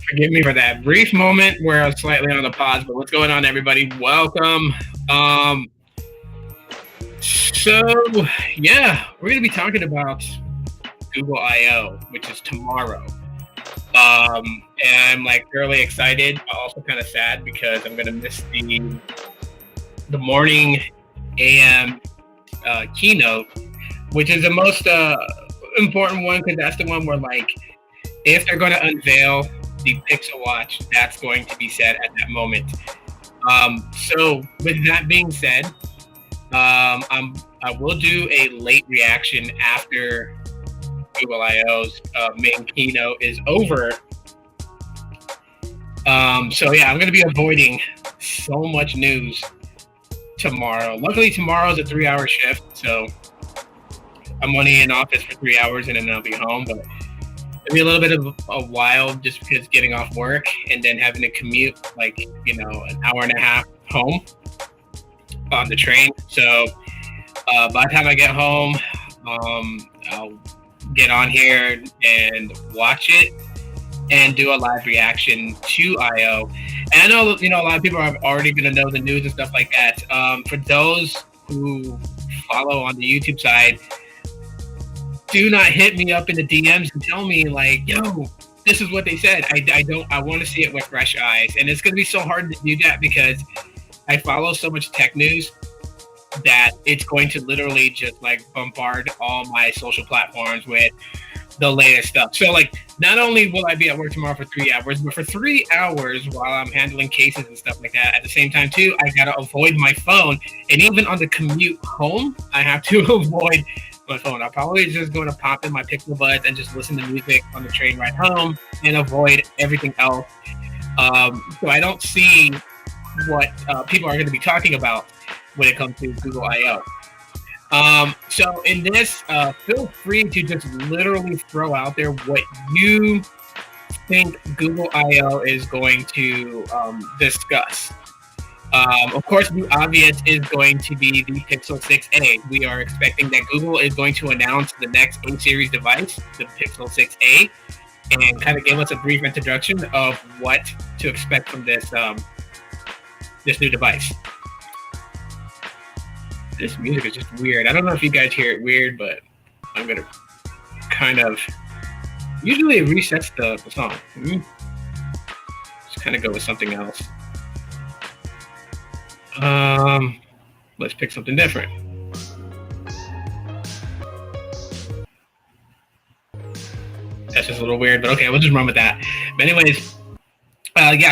Forgive me for that brief moment where I was slightly on the pause, but what's going on, everybody? Welcome. So yeah, we're gonna be talking about Google I/O, which is tomorrow. And I'm like really excited, but also kind of sad because I'm gonna miss the morning AM keynote, which is the most important one because that's the one where like if they're going to unveil the Pixel Watch, that's going to be said at that moment. So with that being said, I will do a late reaction after Google I/O's main keynote is over. So yeah, I'm going to be avoiding so much news tomorrow. Luckily, tomorrow's a 3-hour shift, so I'm only in office for 3 hours and then I'll be home. But it'll be a little bit of a while just because getting off work and then having to commute like, an hour and a half home on the train. So by the time I get home, I'll get on here and watch it and do a live reaction to I/O. And I know, a lot of people are already going to know the news and stuff like that. For those who follow on the YouTube side, do not hit me up in the DMs and tell me like, yo, this is what they said. I want to see it with fresh eyes. And it's going to be so hard to do that because I follow so much tech news that it's going to literally just like bombard all my social platforms with the latest stuff. So like, not only will I be at work tomorrow for 3 hours, but for 3 hours while I'm handling cases and stuff like that, at the same time too, I got to avoid my phone. And even on the commute home, I have to avoid my phone. I'm probably just going to pop in my Pixel buds and just listen to music on the train ride home and avoid everything else. So I don't see what people are going to be talking about when it comes to Google I/O. So in this, feel free to just literally throw out there what you think Google I/O is going to discuss. Of course, the obvious is going to be the Pixel 6a. We are expecting that Google is going to announce the next A-series device, the Pixel 6a, and kind of give us a brief introduction of what to expect from this new device. This music is just weird. I don't know if you guys hear it weird, but I'm going to kind of... Usually it resets the song. Just kind of go with something else. Let's pick something different. That's just a little weird, but okay, we'll just run with that. But anyways,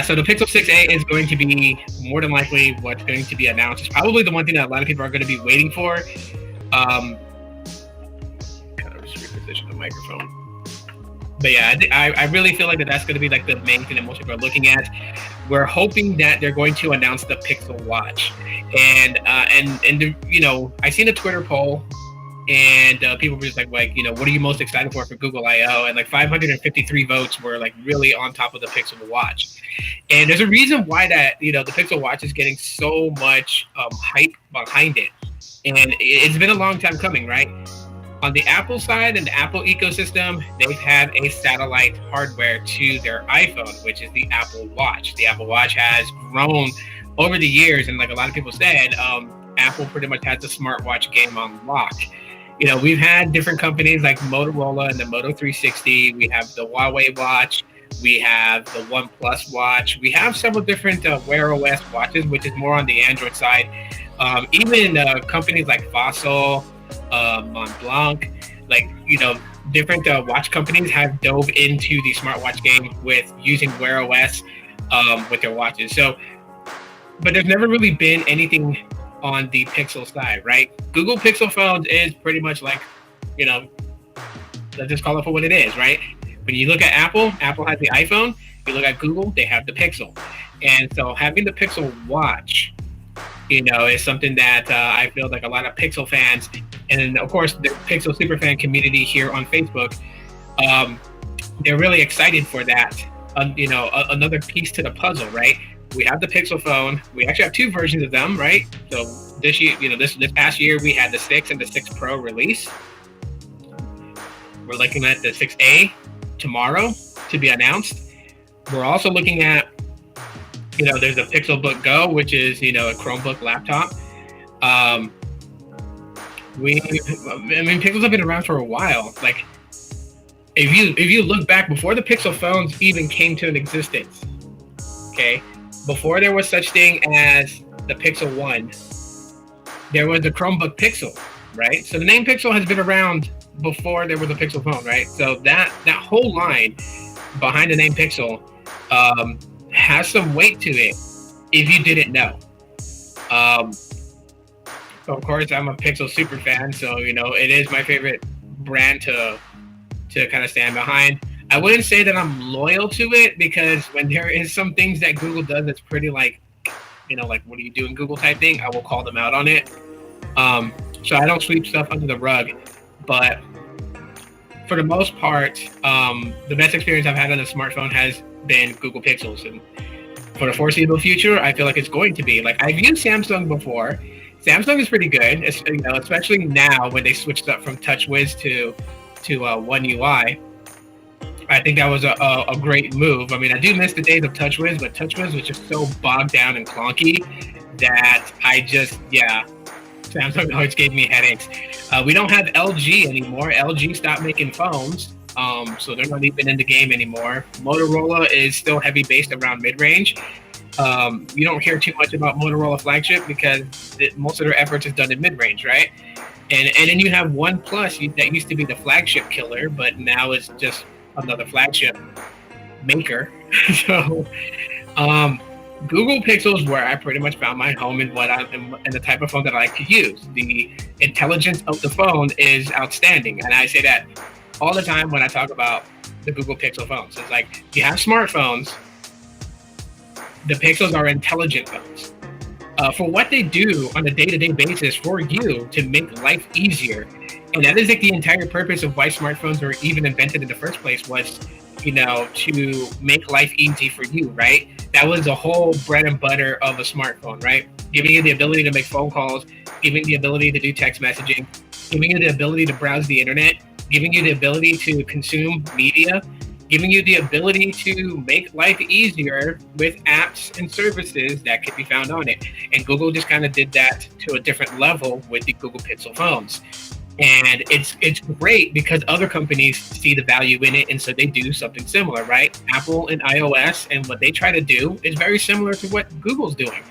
so the Pixel 6a is going to be more than likely what's going to be announced. It's probably the one thing that a lot of people are going to be waiting for. Kind of just reposition the microphone. But yeah, I really feel like that's going to be like the main thing that most people are looking at. We're hoping that they're going to announce the Pixel Watch, and I seen a Twitter poll, and people were just like, what are you most excited for Google I/O? And like 553 votes were like really on top of the Pixel Watch, and there's a reason why that the Pixel Watch is getting so much hype behind it, and it's been a long time coming, right? On the Apple side and the Apple ecosystem, they've had a satellite hardware to their iPhone, which is the Apple Watch. The Apple Watch has grown over the years, and like a lot of people said, Apple pretty much has the smartwatch game on lock. We've had different companies like Motorola and the Moto 360. We have the Huawei watch. We have the OnePlus watch. We have several different Wear OS watches, which is more on the Android side. Even companies like Fossil, Montblanc, different watch companies have dove into the smartwatch game with using Wear OS with their watches. So, but there's never really been anything on the Pixel side, right? Google Pixel phones is pretty much like, let's just call it for what it is, right? When you look at Apple has the iPhone. You look at Google, they have the Pixel. And so having the Pixel Watch, is something that I feel like a lot of Pixel fans, and of course the Pixel superfan community here on Facebook, they're really excited for that. Another piece to the puzzle, right? We have the Pixel phone. We actually have two versions of them, right? So this year, this past year, we had the 6 and the 6 Pro release. We're looking at the 6A tomorrow to be announced. We're also looking at, there's a Pixelbook Go, which is, a Chromebook laptop. Pixels have been around for a while. Like, if you look back before the Pixel phones even came to an existence, okay, before there was such thing as the Pixel 1, there was the Chromebook Pixel, right? So the name Pixel has been around before there was a Pixel phone, right? So that whole line behind the name Pixel has some weight to it if you didn't know. Of course, I'm a Pixel super fan, so it is my favorite brand to kind of stand behind. I wouldn't say that I'm loyal to it, because when there is some things that Google does that's pretty like what are you doing, Google type thing, I will call them out on it. So I don't sweep stuff under the rug, but for the most part, the best experience I've had on a smartphone has been Google Pixels, and for the foreseeable future, I feel like it's going to be. Like, I've used Samsung before. Samsung is pretty good, especially now when they switched up from TouchWiz to One UI. I think that was a great move. I mean, I do miss the days of TouchWiz, but TouchWiz was just so bogged down and clunky that Samsung always gave me headaches. We don't have LG anymore. LG stopped making phones, so they're not even in the game anymore. Motorola is still heavy based around mid-range. You don't hear too much about Motorola flagship because most of their efforts is done in mid-range, right? And then you have OnePlus that used to be the flagship killer, but now it's just another flagship maker. So Google Pixel is where I pretty much found my home and the type of phone that I like to use. The intelligence of the phone is outstanding, and I say that all the time when I talk about the Google Pixel phones. It's like, you have smartphones, the Pixels are intelligent phones. For what they do on a day-to-day basis for you to make life easier. And that is like the entire purpose of why smartphones were even invented in the first place, was, to make life easy for you, right? That was the whole bread and butter of a smartphone, right? Giving you the ability to make phone calls, giving the ability to do text messaging, giving you the ability to browse the internet, giving you the ability to consume media, giving you the ability to make life easier with apps and services that can be found on it. And Google just kind of did that to a different level with the Google Pixel phones. And it's great because other companies see the value in it, and so they do something similar, right? Apple and iOS, and what they try to do is very similar to what Google's doing.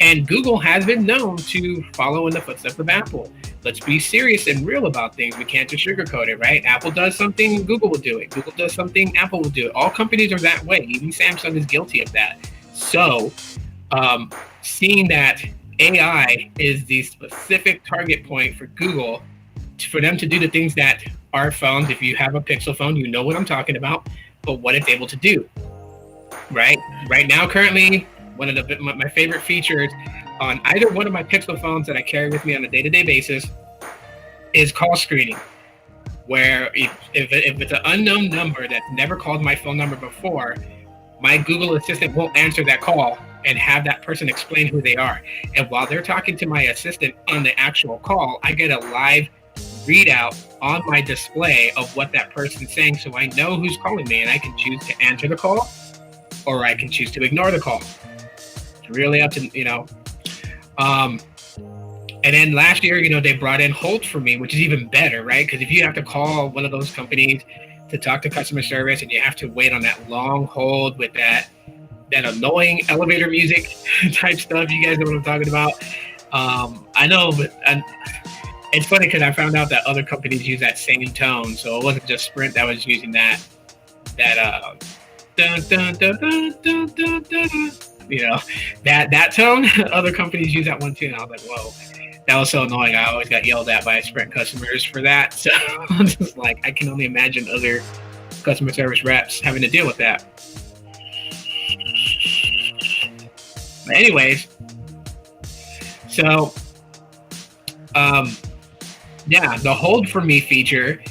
And Google has been known to follow in the footsteps of Apple. Let's be serious and real about things. We can't just sugarcoat it, right? Apple does something, Google will do it. Google does something, Apple will do it. All companies are that way. Even Samsung is guilty of that. So, seeing that AI is the specific target point for Google, for them to do the things that our phones, if you have a Pixel phone, you know what I'm talking about, but what it's able to do, right? Right now, currently, one of my favorite features on either one of my Pixel phones that I carry with me on a day-to-day basis is call screening, where if it's an unknown number that's never called my phone number before, my Google Assistant won't answer that call and have that person explain who they are. And while they're talking to my assistant on the actual call, I get a live readout on my display of what that person's saying, so I know who's calling me, and I can choose to answer the call or I can choose to ignore the call. It's really up to and then last year, they brought in Hold for Me, which is even better, right? Because if you have to call one of those companies to talk to customer service and you have to wait on that long hold with that annoying elevator music type stuff, you guys know what I'm talking about. I know, but it's funny because I found out that other companies use that same tone, so it wasn't just Sprint that was using that dun, dun, dun, dun, dun, dun, dun, that tone. Other companies use that one too, and I was like, whoa, that was so annoying. I always got yelled at by Sprint customers for that. So I'm just like, I can only imagine other customer service reps having to deal with that. But anyways, so the Hold for Me feature,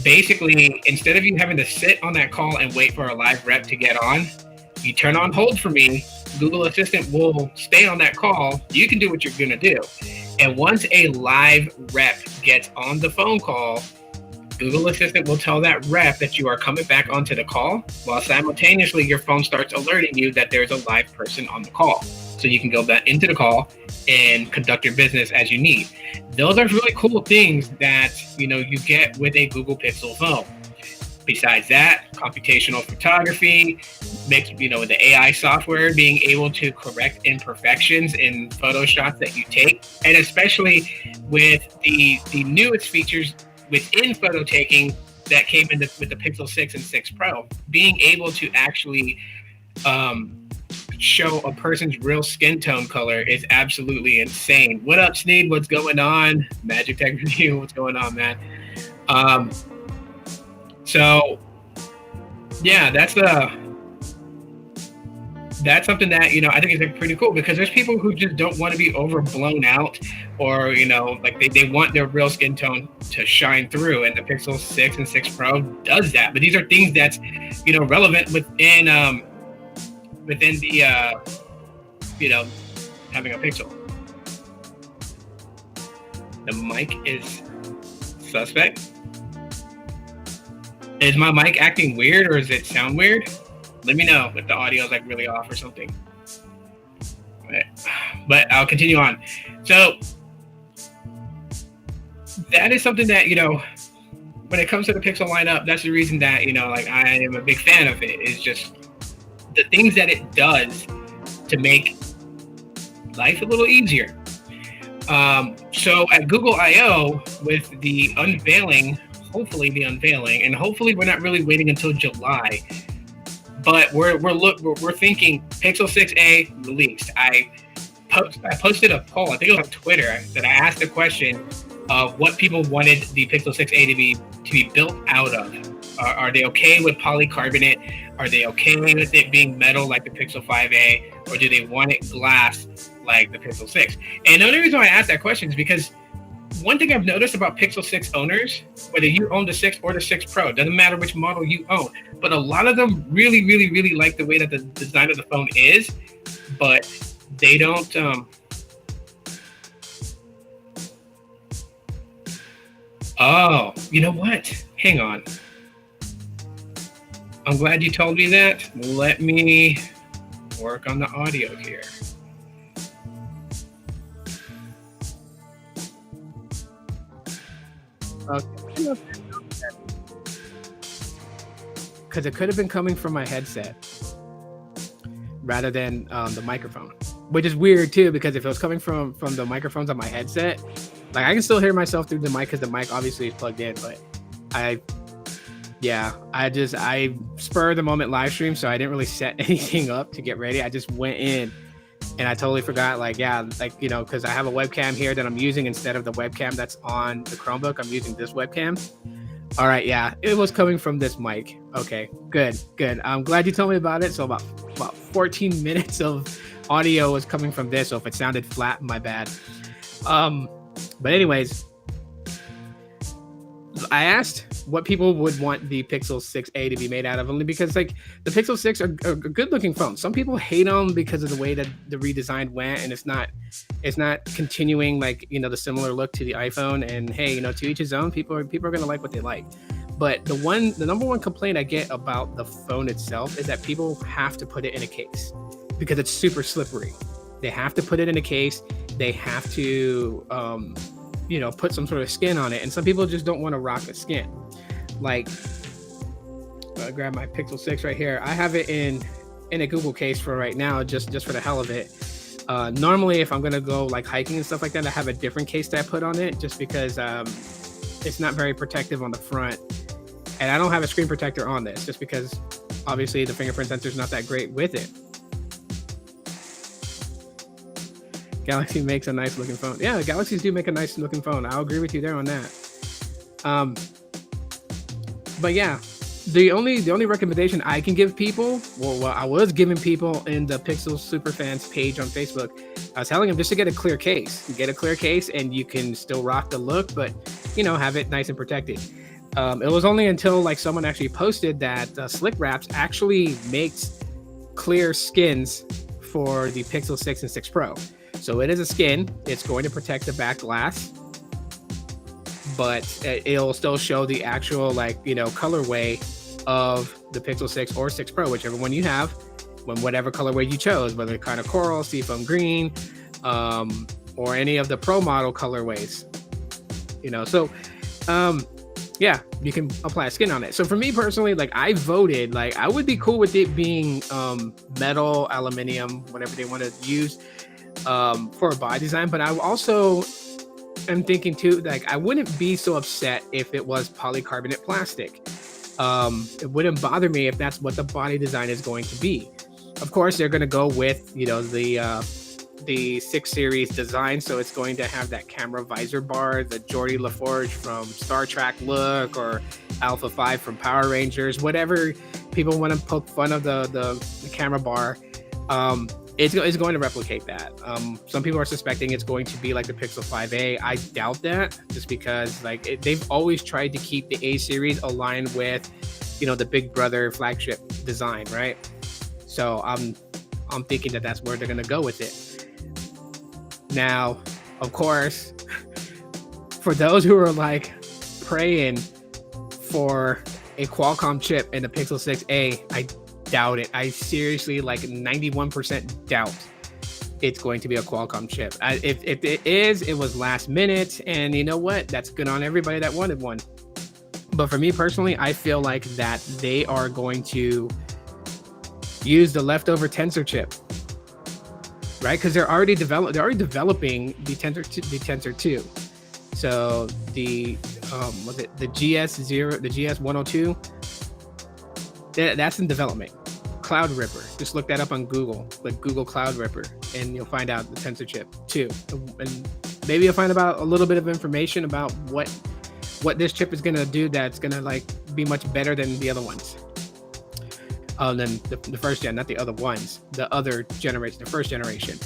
basically, instead of you having to sit on that call and wait for a live rep to get on, you turn on Hold for Me. Google Assistant will stay on that call. You can do what you're going to do. And once a live rep gets on the phone call, Google Assistant will tell that rep that you are coming back onto the call, while simultaneously your phone starts alerting you that there's a live person on the call. So you can go back into the call and conduct your business as you need. Those are really cool things that you get with a Google Pixel phone. Besides that, computational photography, mixed with the AI software, being able to correct imperfections in photo shots that you take, and especially with the newest features within photo taking that came in with the Pixel 6 and 6 Pro, being able to actually show a person's real skin tone color is absolutely insane. What up, Sneed? What's going on? Magic Tech Review, what's going on, man? So yeah, that's something that I think is pretty cool, because there's people who just don't want to be overblown out, or like they want their real skin tone to shine through, and the Pixel 6 and 6 Pro does that. But these are things that's relevant within the having a Pixel. The mic is suspect. Is my mic acting weird, or does it sound weird? Let me know if the audio is like really off or something. But I'll continue on. So that is something that, when it comes to the Pixel lineup, that's the reason that, like I am a big fan of it, is just the things that it does to make life a little easier. So at Google I/O, with the unveiling, and hopefully we're not really waiting until July, but we're thinking Pixel 6a released. I posted a poll, I think it was on Twitter, that I asked the question of what people wanted the Pixel 6a to be built out of. Are they okay with polycarbonate? Are they okay with it being metal like the Pixel 5a, or do they want it glass like the Pixel 6? And the only reason why I asked that question is because one thing I've noticed about Pixel 6 owners, whether you own the 6 or the 6 Pro, doesn't matter which model you own, but a lot of them really, really, really like the way that the design of the phone is, but they don't. Oh, you know what? Hang on. I'm glad you told me that. Let me work on the audio here. Okay. Because it could have been coming from my headset rather than the microphone, which is weird too, because if it was coming from the microphones on my headset, like I can still hear myself through the mic because the mic obviously is plugged in, but I spur of the moment live stream, so I didn't really set anything up to get ready. I just went in and I totally forgot, because I have a webcam here that I'm using instead of the webcam that's on the Chromebook. I'm using this webcam. All right, yeah, it was coming from this mic. Okay, good. I'm glad you told me about it. So about 14 minutes of audio was coming from this. So if it sounded flat, my bad. But anyways, I asked what people would want the Pixel 6a to be made out of, only because like the Pixel 6 are good looking phones. Some people hate them because of the way that the redesign went, and it's not continuing like the similar look to the iPhone. And hey, to each his own. People are gonna like what they like. But the number one complaint I get about the phone itself is that people have to put it in a case because it's super slippery. They have to put it in a case. They have to put some sort of skin on it, and some people just don't want to rock a skin. Like, I'll grab my Pixel 6 right here. I have it in a Google case for right now, just for the hell of it. Normally, if I'm gonna go like hiking and stuff like that, I have a different case that I put on it, just because it's not very protective on the front, and I don't have a screen protector on this, just because obviously the fingerprint sensor is not that great with it. Galaxy makes a nice looking phone. Yeah, Galaxies do make a nice looking phone. I'll agree with you there on that. But yeah, the only recommendation I can give people, well, I was giving people in the Pixel Superfans page on Facebook, I was telling them just to get a clear case. Get a clear case and you can still rock the look, but have it nice and protected. It was only until like someone actually posted that Slick Wraps actually makes clear skins for the Pixel 6 and 6 Pro. So it is a skin. It's going to protect the back glass, but it'll still show the actual colorway of the Pixel 6 or 6 Pro, whichever one you have, whatever colorway you chose, whether kind of coral, seafoam green, or any of the Pro model colorways. So yeah, you can apply a skin on it. So for me personally, I voted, I would be cool with it being metal, aluminum, whatever they want to use for a body design. But I also am thinking too, I wouldn't be so upset if it was polycarbonate plastic. It wouldn't bother me if that's what the body design is going to be. Of course, they're going to go with, the 6 series design, so it's going to have that camera visor bar, the Geordi LaForge from Star Trek look, or Alpha 5 from Power Rangers, whatever people want to poke fun of the camera bar. It's going to replicate that. Some people are suspecting it's going to be like the Pixel 5a. I doubt that, just because they've always tried to keep the A series aligned with the Big Brother flagship design, right? So I'm thinking that that's where they're going to go with it. Now, of course, for those who are praying for a Qualcomm chip in the Pixel 6a, I doubt it. I seriously 91% doubt it's going to be a Qualcomm chip. If it is, it was last minute, and you know what? That's good on everybody that wanted one. But for me personally, I feel like that they are going to use the leftover Tensor chip. Right, because they're already developing the Tensor 2. So the the GS0, the GS102, that's in development. Cloud Ripper, just look that up on Google, Google Cloud Ripper, and you'll find out the Tensor chip 2. And maybe you'll find about a little bit of information about what this chip is gonna do that's gonna be much better than the other ones. Than the first gen, not the other ones, the other generation, the first generation.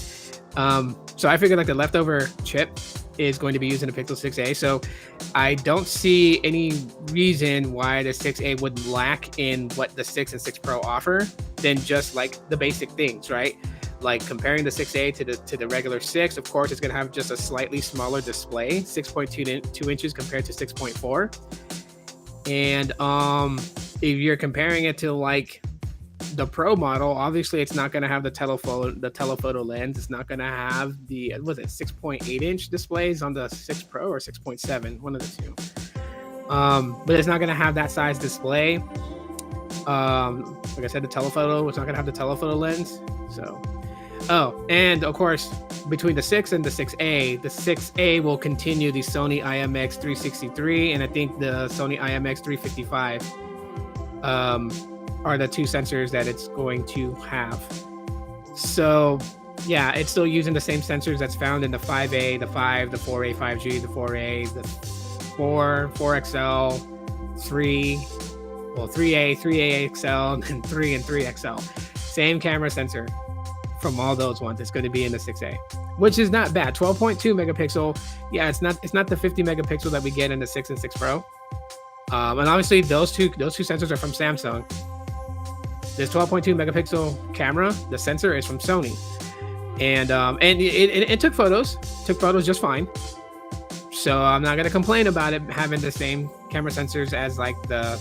So I figured the leftover chip is going to be used in the Pixel 6a. So I don't see any reason why the 6a would lack in what the 6 and 6 Pro offer than just the basic things, right? Comparing the 6a to the regular 6, of course, it's going to have just a slightly smaller display, 6.2 inches compared to 6.4. And if you're comparing it to the Pro model, obviously it's not going to have the telephoto lens. It's not going to have the 6.8 inch displays on the 6 Pro, or 6.7, one of the two. But it's not going to have that size display. Like I said, the telephoto, it's not going to have the telephoto lens. So, and of course, between the 6 and the 6a, the 6a will continue the Sony IMX363, and I think the Sony IMX355 are the two sensors that it's going to have. So yeah, it's still using the same sensors that's found in the 5a, the 5, the 4a 5G, the 4a, the 4, 4XL, 3, 3a, 3a XL, and 3 and 3XL. Same camera sensor from all those ones. It's going to be in the 6a, which is not bad. 12.2 megapixel. Yeah, it's not the 50 megapixel that we get in the 6 and 6 Pro. And obviously those two sensors are from Samsung. This 12.2 megapixel camera, the sensor is from Sony, and it took photos just fine. So I'm not gonna complain about it having the same camera sensors as the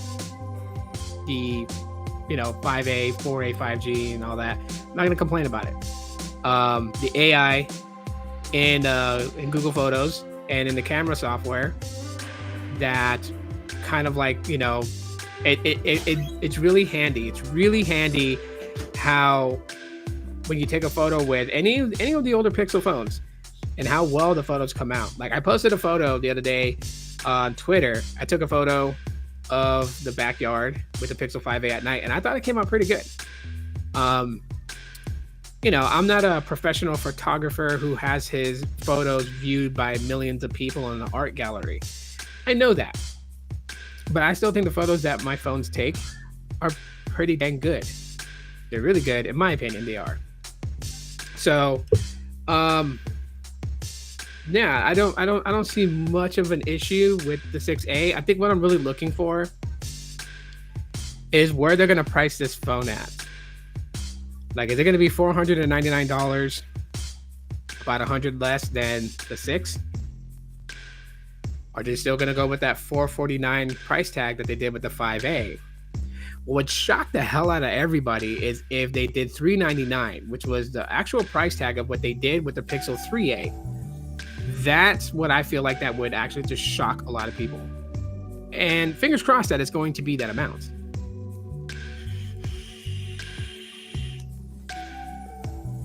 5A, 4A, 5G, and all that. I'm not gonna complain about it. The AI in Google Photos and in the camera software, that kind of it's really handy. It's really handy how when you take a photo with any of the older Pixel phones, and how well the photos come out. I posted a photo the other day on Twitter. I took a photo of the backyard with the Pixel 5a at night, and I thought it came out pretty good. I'm not a professional photographer who has his photos viewed by millions of people in an art gallery. I know that. But I still think the photos that my phones take are pretty dang good. They're really good, in my opinion. They are. So, yeah, I don't see much of an issue with the 6A. I think what I'm really looking for is where they're gonna price this phone at. Is it gonna be $499, about $100 less than the 6? Are they still going to go with that $449 price tag that they did with the 5A? What would shock the hell out of everybody is if they did $399, which was the actual price tag of what they did with the Pixel 3A. That's what I feel like that would actually just shock a lot of people. And fingers crossed that it's going to be that amount.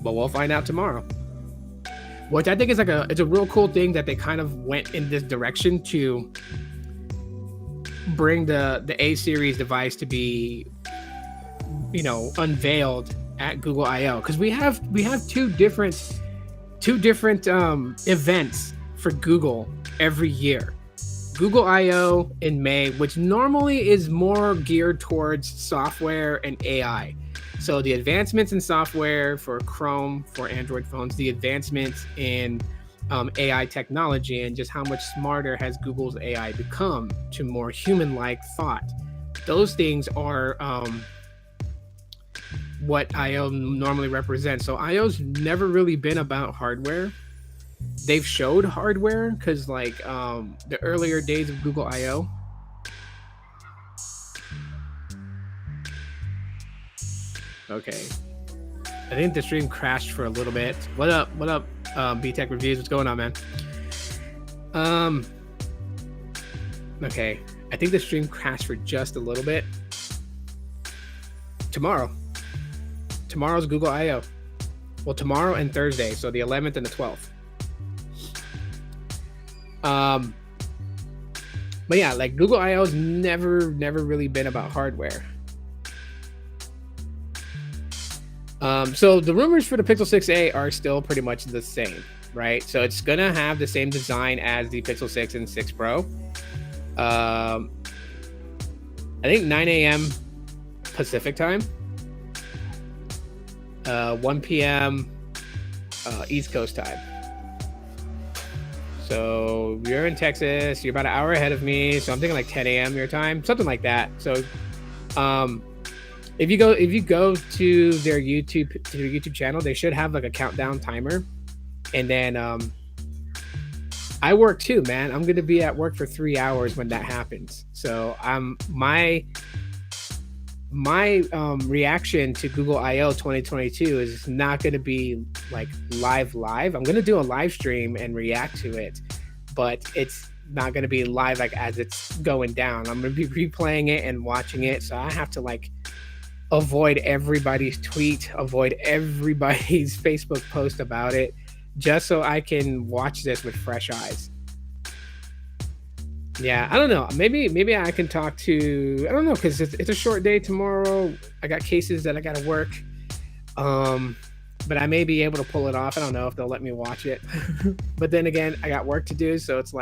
But we'll find out tomorrow. Which I think is it's a real cool thing that they kind of went in this direction to bring the A series device to be, unveiled at Google I/O, because we have two different events for Google every year. Google I/O in May, which normally is more geared towards software and AI. So the advancements in software for Chrome, for Android phones, the advancements in AI technology, and just how much smarter has Google's AI become to more human-like thought. Those things are what I/O normally represents. So I/O's never really been about hardware. They've showed hardware because the earlier days of Google I/O. Okay. I think the stream crashed for a little bit. What up, B-Tech Reviews? What's going on, man? Okay. I think the stream crashed for just a little bit. Tomorrow's Google I/O. Well, tomorrow and Thursday, so the 11th and the 12th. But yeah, Google I/O's never really been about hardware. So the rumors for the Pixel 6a are still pretty much the same, right? So it's gonna have the same design as the Pixel 6 and 6 Pro. I think 9 a.m. Pacific time, 1 p.m. East Coast time. So you're in Texas, you're about an hour ahead of me, so I'm thinking 10 a.m. your time, something like that. So if you go to their YouTube channel, they should have a countdown timer. And then I work too, man. I'm gonna be at work for 3 hours when that happens. So my reaction to Google I/O 2022 is not gonna be live. I'm gonna do a live stream and react to it, but it's not gonna be live as it's going down. I'm gonna be replaying it and watching it, so I have to avoid everybody's tweet, avoid everybody's Facebook post about it, just so I can watch this with fresh eyes. Yeah, I don't know. Maybe I can talk to, I don't know, because it's a short day tomorrow. I got cases that I got to work. But I may be able to pull it off. I don't know if they'll let me watch it. But then again, I got work to do, so it's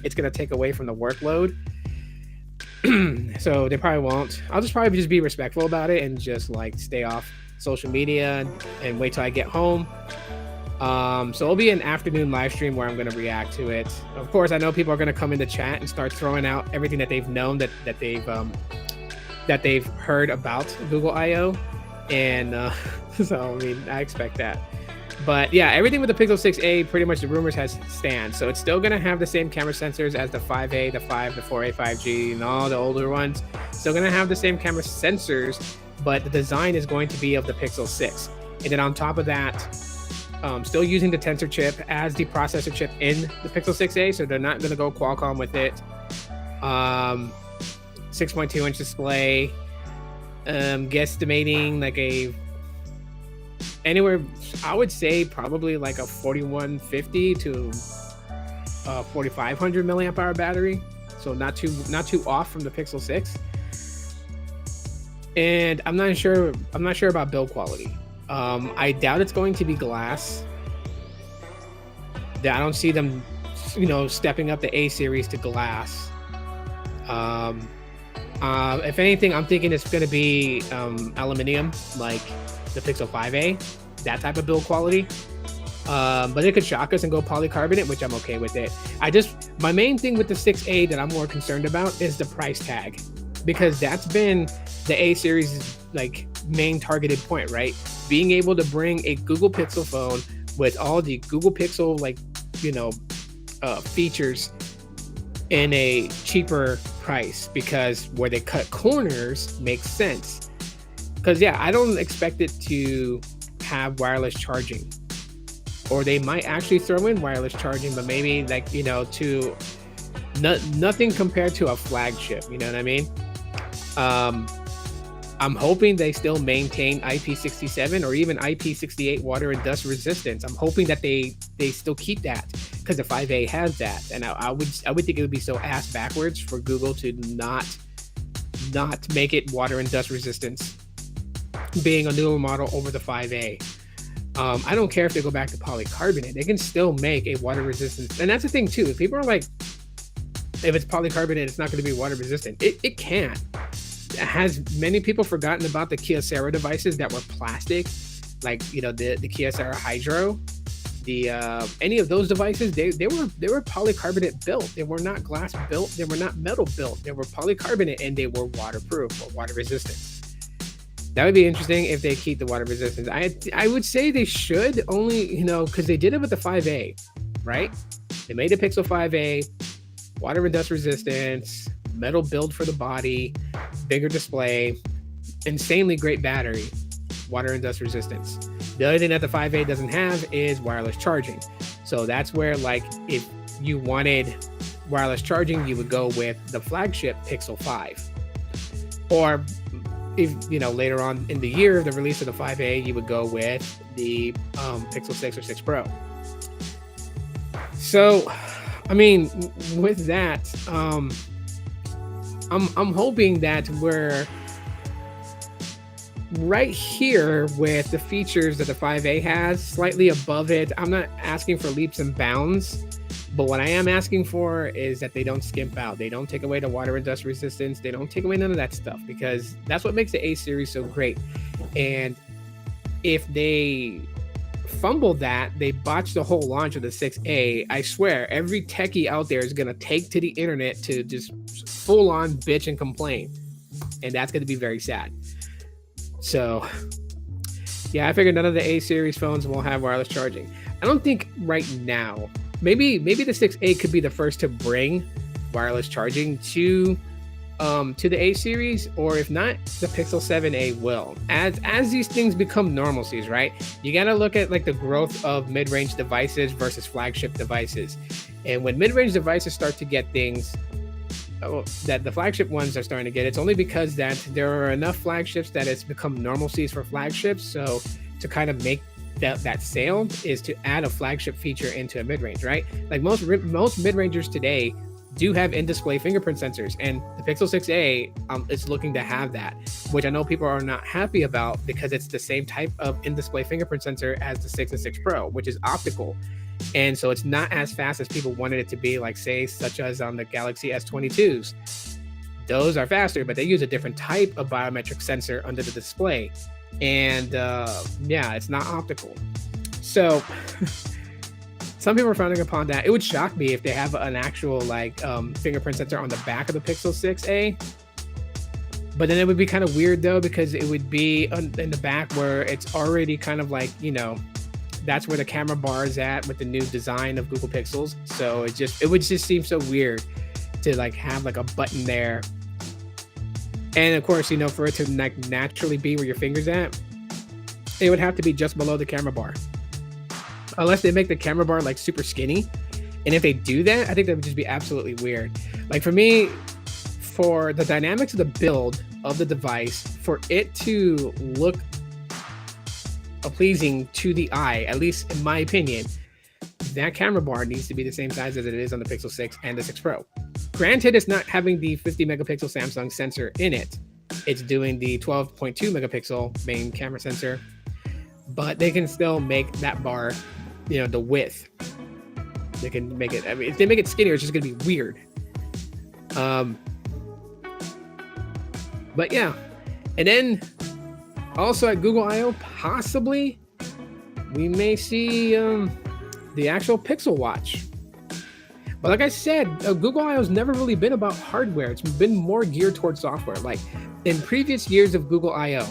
it's going to take away from the workload. So they probably won't. I'll probably just be respectful about it and just stay off social media and wait till I get home. So it'll be an afternoon live stream where I'm going to react to it. Of course, I know people are going to come in the chat and start throwing out everything that they've known that they've heard about Google I/O, and so I expect that. But yeah, everything with the Pixel 6a, pretty much the rumors stand. So it's still going to have the same camera sensors as the 5a, the 5, the 4a, 5G, and all the older ones. Still going to have the same camera sensors, but the design is going to be of the Pixel 6. And then on top of that, still using the Tensor chip as the processor chip in the Pixel 6a, so they're not going to go Qualcomm with it. 6.2-inch display. Guesstimating anywhere, I would say probably a 4150 to 4500 milliamp hour battery, so not too off from the Pixel 6. And I'm not sure about build quality. I doubt it's going to be glass. I don't see them stepping up the A series to glass. If anything, I'm thinking it's going to be aluminum, like the Pixel 5a, that type of build quality. But it could shock us and go polycarbonate, which I'm okay with it. My main thing with the 6a that I'm more concerned about is the price tag, because that's been the A series main targeted point, right? Being able to bring a Google Pixel phone with all the Google Pixel features in a cheaper price, because where they cut corners makes sense. Because yeah, I don't expect it to have wireless charging, or they might actually throw in wireless charging, but maybe like, you know, to nothing compared to a flagship, you know what I mean? I'm hoping they still maintain IP67 or even IP68 water and dust resistance. I'm hoping that they still keep that, because the 5A has that, and I would think it would be so ass backwards for Google to not make it water and dust resistance, being a newer model over the 5A. I don't care if they go back to polycarbonate; they can still make a water resistance, and that's the thing too. If people are like, if it's polycarbonate, it's not going to be water resistant. It can. Has many people forgotten about the Kyocera devices that were plastic, like, you know, the Kyocera Hydro, the any of those devices, they were polycarbonate built. They were not glass built. They were not metal built. They were polycarbonate, and they were waterproof or water resistant. That would be interesting if they keep the water resistance. I would say they should, only, you know, because they did it with the 5A, right? They made the Pixel 5A, water and dust resistance, metal build for the body, bigger display, insanely great battery, water and dust resistance. The other thing that the 5A doesn't have is wireless charging. So that's where, like, if you wanted wireless charging, you would go with the flagship Pixel 5. Or if, you know, later on in the year, the release of the 5A, you would go with the Pixel 6 or 6 Pro. So, I mean, with that, I'm hoping that we're right here with the features that the 5A has, slightly above it. I'm not asking for leaps and bounds, but what I am asking for is that they don't skimp out. They don't take away the water and dust resistance. They don't take away none of that stuff, because that's what makes the A series so great. And if they fumble that, they botched the whole launch of the 6A, I swear every techie out there is going to take to the internet to just full on bitch and complain, and that's going to be very sad. So yeah, I figured none of the A series phones will have wireless charging. I don't think right now. Maybe the 6A could be the first to bring wireless charging to the A series, or if not, the Pixel 7A will. As these things become normalcies, right? You got to look at like the growth of mid-range devices versus flagship devices. And when mid-range devices start to get things that the flagship ones are starting to get, it's only because that there are enough flagships that it's become normalcies for flagships. So to kind of make that sale is to add a flagship feature into a mid-range, right? Like most mid-rangers today do have in-display fingerprint sensors, and the Pixel 6A is looking to have that, which I know people are not happy about, because it's the same type of in-display fingerprint sensor as the 6 and 6 Pro, which is optical. And so it's not as fast as people wanted it to be, like, say, such as on the Galaxy S22s. Those are faster, but they use a different type of biometric sensor under the display. And yeah, it's not optical. So some people are frowning upon that. It would shock me if they have an actual like fingerprint sensor on the back of the Pixel 6A. But then it would be kind of weird though, because it would be in the back where it's already kind of like, you know, that's where the camera bar is at with the new design of Google Pixels. So it would just seem so weird to like have like a button there. And of course, you know, for it to like naturally be where your finger's at, it would have to be just below the camera bar. Unless they make the camera bar like super skinny. And if they do that, I think that would just be absolutely weird. Like for me, for the dynamics of the build of the device, for it to look pleasing to the eye, at least in my opinion, that camera bar needs to be the same size as it is on the Pixel 6 and the 6 Pro. Granted, it's not having the 50 megapixel Samsung sensor in it. It's doing the 12.2 megapixel main camera sensor, but they can still make that bar, you know, the width. They can make it, I mean, if they make it skinnier, it's just gonna be weird. But yeah, and then also at Google I/O, possibly we may see the actual Pixel Watch. But like I said, Google I/O has never really been about hardware. It's been more geared towards software. Like in previous years of Google I/O,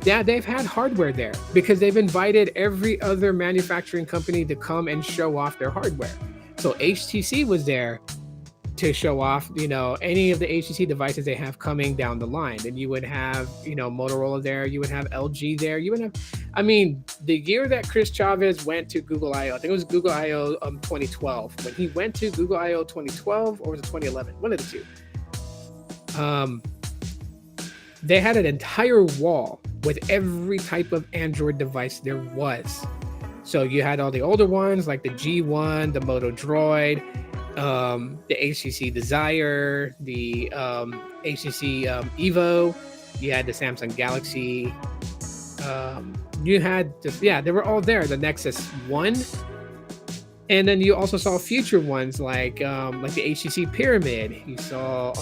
yeah, they've had hardware there because they've invited every other manufacturing company to come and show off their hardware. So HTC was there to show off, any of the HTC devices they have coming down the line. And you would have, Motorola there, you would have LG there, you would have, the year that Chris Chavez went to Google I/O, I think it was Google I/O 2012. When he went to Google I/O 2012, or was it 2011? One of the two. They had an entire wall with every type of Android device there was. So you had all the older ones like the G1, the Moto Droid, the HTC Desire, the HTC Evo, you had the Samsung Galaxy, you had they were all there, the Nexus 1, and then you also saw future ones like the HTC Pyramid, you saw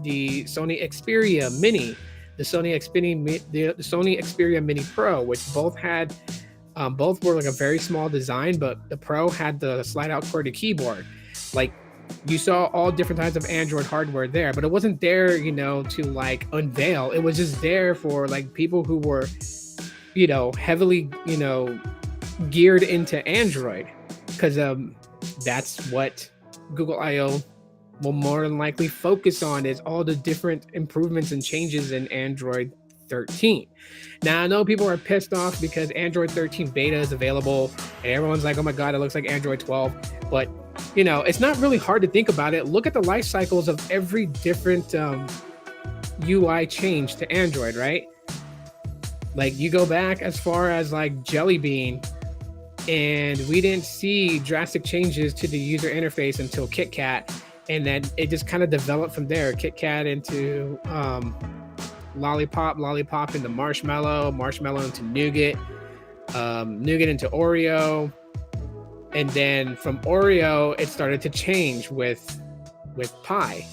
the Sony Xperia Mini, the Sony Xperia Mini Pro, which both had both were like a very small design, but the Pro had the slide out QWERTY keyboard. Like, you saw all different types of Android hardware there, but it wasn't there, to like unveil. It was just there for like people who were, heavily, geared into Android, because that's what Google I/O will more than likely focus on, is all the different improvements and changes in Android 13. Now, I know people are pissed off because Android 13 beta is available and everyone's like, oh my God, it looks like Android 12. But, it's not really hard to think about it. Look at the life cycles of every different UI change to Android, right? Like, you go back as far as like Jelly Bean, and we didn't see drastic changes to the user interface until KitKat. And then it just kind of developed from there. KitKat into Lollipop into Marshmallow into Nougat, Nougat into Oreo, and then from Oreo it started to change with Pie,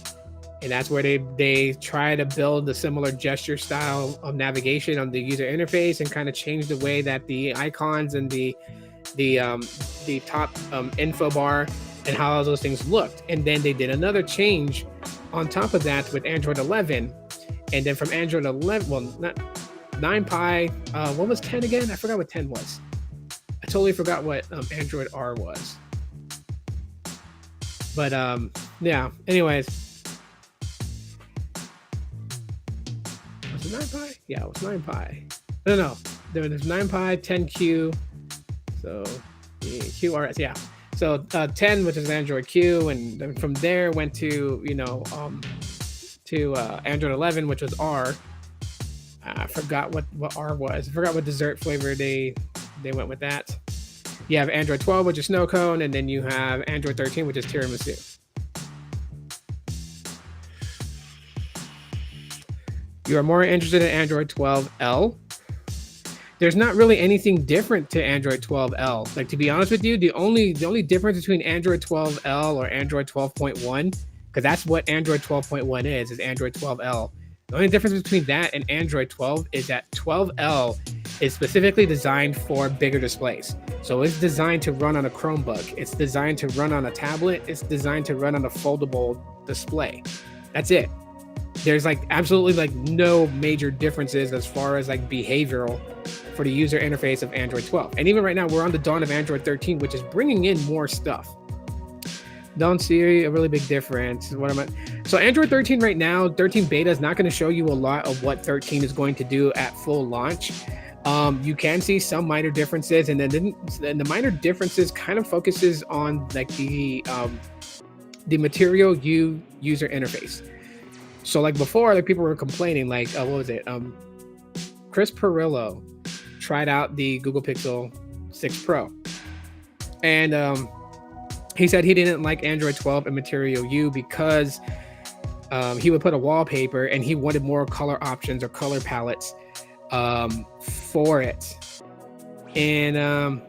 and that's where they try to build a similar gesture style of navigation on the user interface and kind of change the way that the icons and the top info bar and how all those things looked. And then they did another change on top of that with Android 11. And then from Android 11, well, not 9 Pi, what was 10 again? I forgot what 10 was. I totally forgot what Android R was. But yeah, anyways. Was it 9 Pi? Yeah, it was 9 Pi. No. There's 9 Pi, 10Q. So QRS, yeah. So 10, which is Android Q, and then from there went to, to Android 11, which was R. I forgot what R was. I forgot what dessert flavor they went with that. You have Android 12, which is snow cone, and then you have Android 13, which is tiramisu. You are more interested in Android 12L. There's not really anything different to Android 12L. Like, to be honest with you, the only difference between Android 12L or Android 12.1, because that's what Android 12.1 is Android 12L. The only difference between that and Android 12 is that 12L is specifically designed for bigger displays. So it's designed to run on a Chromebook. It's designed to run on a tablet. It's designed to run on a foldable display. That's it. There's like absolutely like no major differences as far as like behavioral for the user interface of Android 12. And even right now, we're on the dawn of Android 13, which is bringing in more stuff. Don't see a really big difference. So Android 13 right now, 13 beta is not going to show you a lot of what 13 is going to do at full launch. You can see some minor differences, and then the minor differences kind of focuses on like the Material U user interface. So like before, like people were complaining, like what was it? Chris Perillo tried out the Google Pixel 6 Pro, and he said he didn't like Android 12 and Material U because he would put a wallpaper and he wanted more color options or color palettes for it. And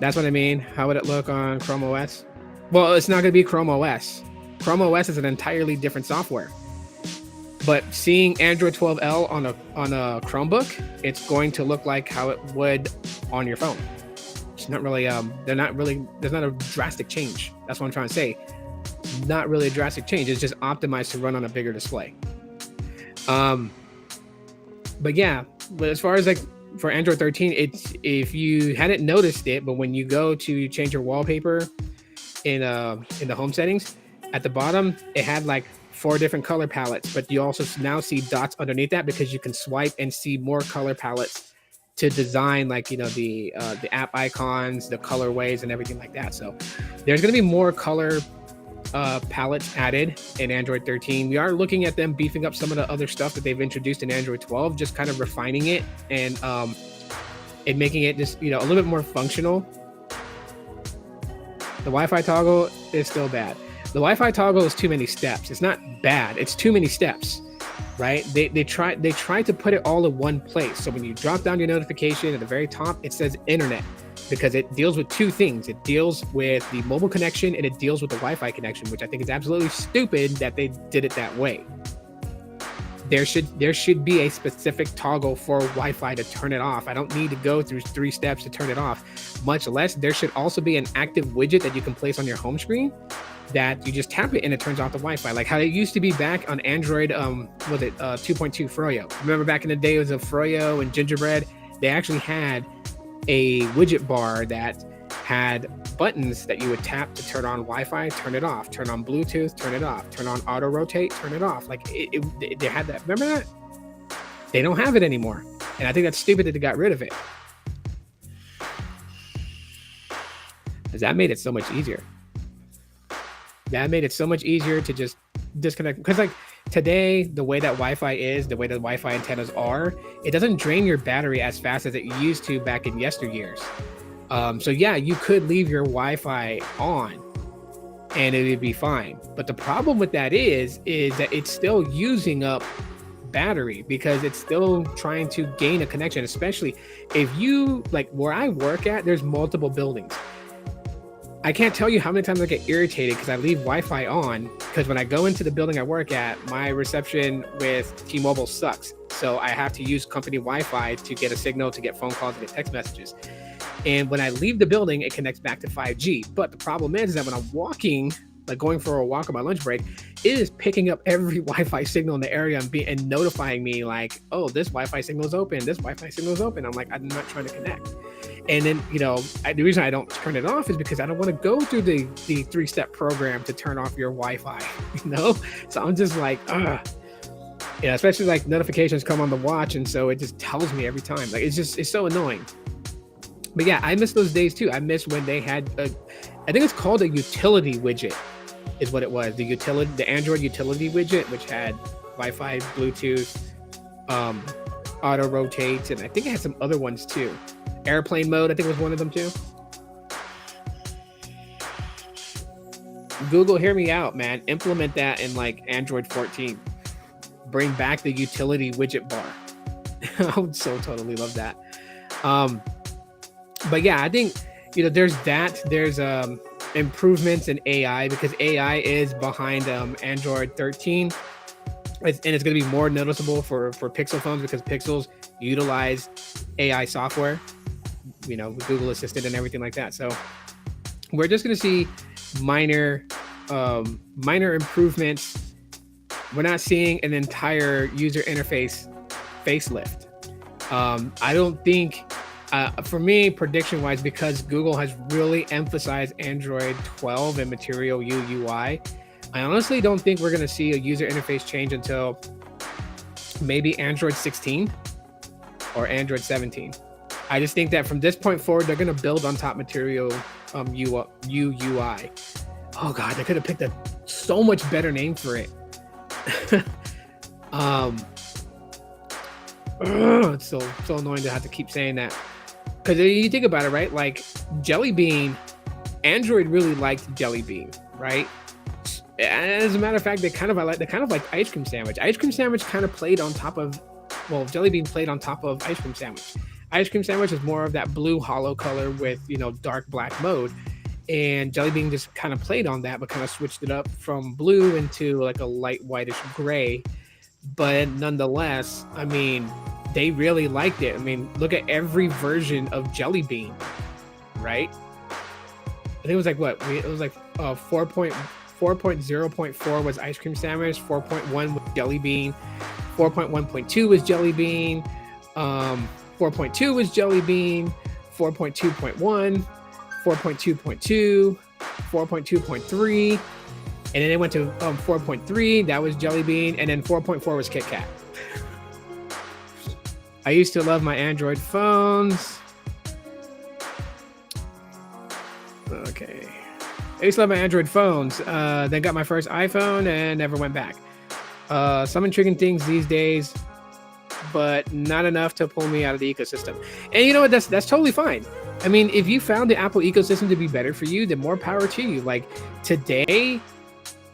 that's what I mean. How would it look on Chrome OS? Well, it's not going to be Chrome OS. Chrome OS is an entirely different software. But seeing Android 12L on a Chromebook, it's going to look like how it would on your phone. It's not really there's not a drastic change. That's what I'm trying to say. Not really a drastic change. It's just optimized to run on a bigger display. But yeah, but as far as like for Android 13, it's, if you hadn't noticed it, but when you go to change your wallpaper in the home settings, at the bottom it had like 4 different color palettes, but you also now see dots underneath that because you can swipe and see more color palettes to design, like, you know, the app icons, the colorways, and everything like that. So there's going to be more color palettes added in Android 13. We are looking at them beefing up some of the other stuff that they've introduced in Android 12, just kind of refining it and making it just, you know, a little bit more functional. The Wi-Fi toggle is still bad. The Wi-Fi toggle is too many steps. It's not bad. It's too many steps, right? They try to put it all in one place. So when you drop down your notification at the very top, it says internet, because it deals with 2 things. It deals with the mobile connection and it deals with the Wi-Fi connection, which I think is absolutely stupid that they did it that way. There should be a specific toggle for Wi-Fi to turn it off. I don't need to go through 3 steps to turn it off. Much less, there should also be an active widget that you can place on your home screen that you just tap it and it turns off the Wi-Fi, like how it used to be back on Android 2.2 Froyo. Remember back in the days of Froyo and Gingerbread, they actually had a widget bar that had buttons that you would tap to turn on Wi-Fi, turn it off, turn on Bluetooth, turn it off, turn on auto rotate, turn it off. Like they had that. Remember that? They don't have it anymore, and I think that's stupid that they got rid of it, because that made it so much easier. That made it so much easier to just disconnect. Because like today, the way that Wi-Fi is, the way that Wi-Fi antennas are, it doesn't drain your battery as fast as it used to back in yesteryears. So yeah, you could leave your Wi-Fi on and it would be fine. But the problem with that is that it's still using up battery, because it's still trying to gain a connection, especially if you, like where I work at, there's multiple buildings. I can't tell you how many times I get irritated because I leave Wi-Fi on, because when I go into the building I work at, my reception with T-Mobile sucks. So I have to use company Wi-Fi to get a signal, to get phone calls, and get text messages. And when I leave the building, it connects back to 5G. But the problem is that when I'm walking, like going for a walk on my lunch break, it is picking up every Wi-Fi signal in the area and notifying me like, oh, this Wi-Fi signal is open. This Wi-Fi signal is open. I'm like, I'm not trying to connect. And then, you know, the reason I don't turn it off is because I don't want to go through the 3-step program to turn off your Wi-Fi, you know? So I'm just like, yeah, especially like notifications come on the watch. And so it just tells me every time. Like, it's so annoying. But yeah, I miss those days too. I miss when they had, I think it's called a utility widget is what it was. The Android utility widget, which had Wi-Fi, Bluetooth, auto rotate, and I think it had some other ones too. Airplane mode, I think was one of them too. Google, hear me out, man. Implement that in like Android 14. Bring back the utility widget bar. I would so totally love that. But yeah, I think, you know, there's improvements in AI, because AI is behind Android 13. And it's going to be more noticeable for Pixel phones, because Pixels utilize AI software, you know, with Google Assistant and everything like that. So we're just going to see minor improvements. We're not seeing an entire user interface facelift. I don't think, for me, prediction wise, because Google has really emphasized Android 12 and Material UI, I honestly don't think we're going to see a user interface change until maybe Android 16 or Android 17. I just think that from this point forward, they're going to build on top Material UI. Oh God, they could have picked a so much better name for it. It's so annoying to have to keep saying that, because you think about it, right? Like Jelly Bean, Android really liked Jelly Bean, right? As a matter of fact, they kind of like Ice Cream Sandwich. Ice Cream Sandwich kind of played on top of, well, Jelly Bean played on top of Ice Cream Sandwich. Ice Cream Sandwich is more of that blue hollow color with, you know, dark black mode, and Jelly Bean just kind of played on that, but kind of switched it up from blue into like a light whitish gray. But nonetheless, I mean, they really liked it. I mean, look at every version of Jelly Bean, right? I think it was like what? It was like 4.0.4 was Ice Cream Sandwich, 4.1 was Jelly Bean, 4.1.2 was Jelly Bean, 4.2 was Jelly Bean, 4.2.1, 4.2.2, 4.2.3, and then it went to 4.3. That was Jelly Bean, and then 4.4 was Kit Kat. I used to love my Android phones. Okay. I used to love my Android phones. Then got my first iPhone and never went back. Some intriguing things these days, but not enough to pull me out of the ecosystem. And you know what? That's totally fine. I mean, if you found the Apple ecosystem to be better for you, then more power to you. Like today,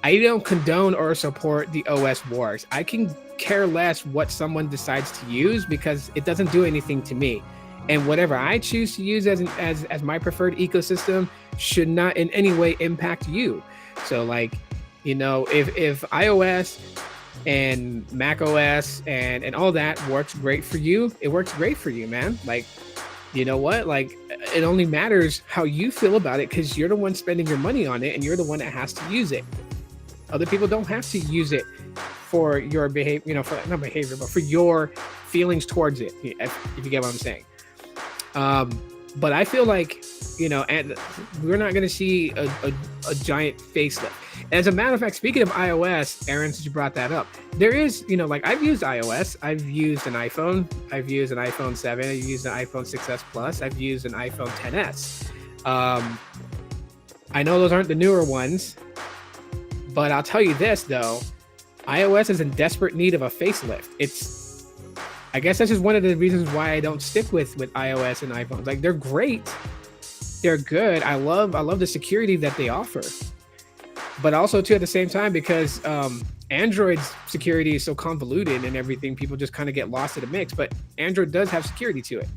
I don't condone or support the OS wars. I can care less what someone decides to use because it doesn't do anything to me. And whatever I choose to use as my preferred ecosystem should not in any way impact you. So like, you know, if iOS and Mac OS and all that works great for you, it works great for you, man. Like, you know what? Like, it only matters how you feel about it because you're the one spending your money on it and you're the one that has to use it. Other people don't have to use it for your behavior, you know, for not behavior, but for your feelings towards it, if you get what I'm saying. But I feel like, you know, and we're not going to see a giant facelift. As a matter of fact, speaking of iOS, Aaron, since you brought that up, there is, you know, like I've used iOS, I've used an iPhone, I've used an iPhone 7, I've used an iPhone 6s Plus, I've used an iPhone 10s. I know those aren't the newer ones, but I'll tell you this though, iOS is in desperate need of a facelift. I guess that's just one of the reasons why I don't stick with iOS and iPhones. Like they're great, they're good. I love the security that they offer, but also too at the same time because Android's security is so convoluted and everything, people just kind of get lost in the mix. But Android does have security to it.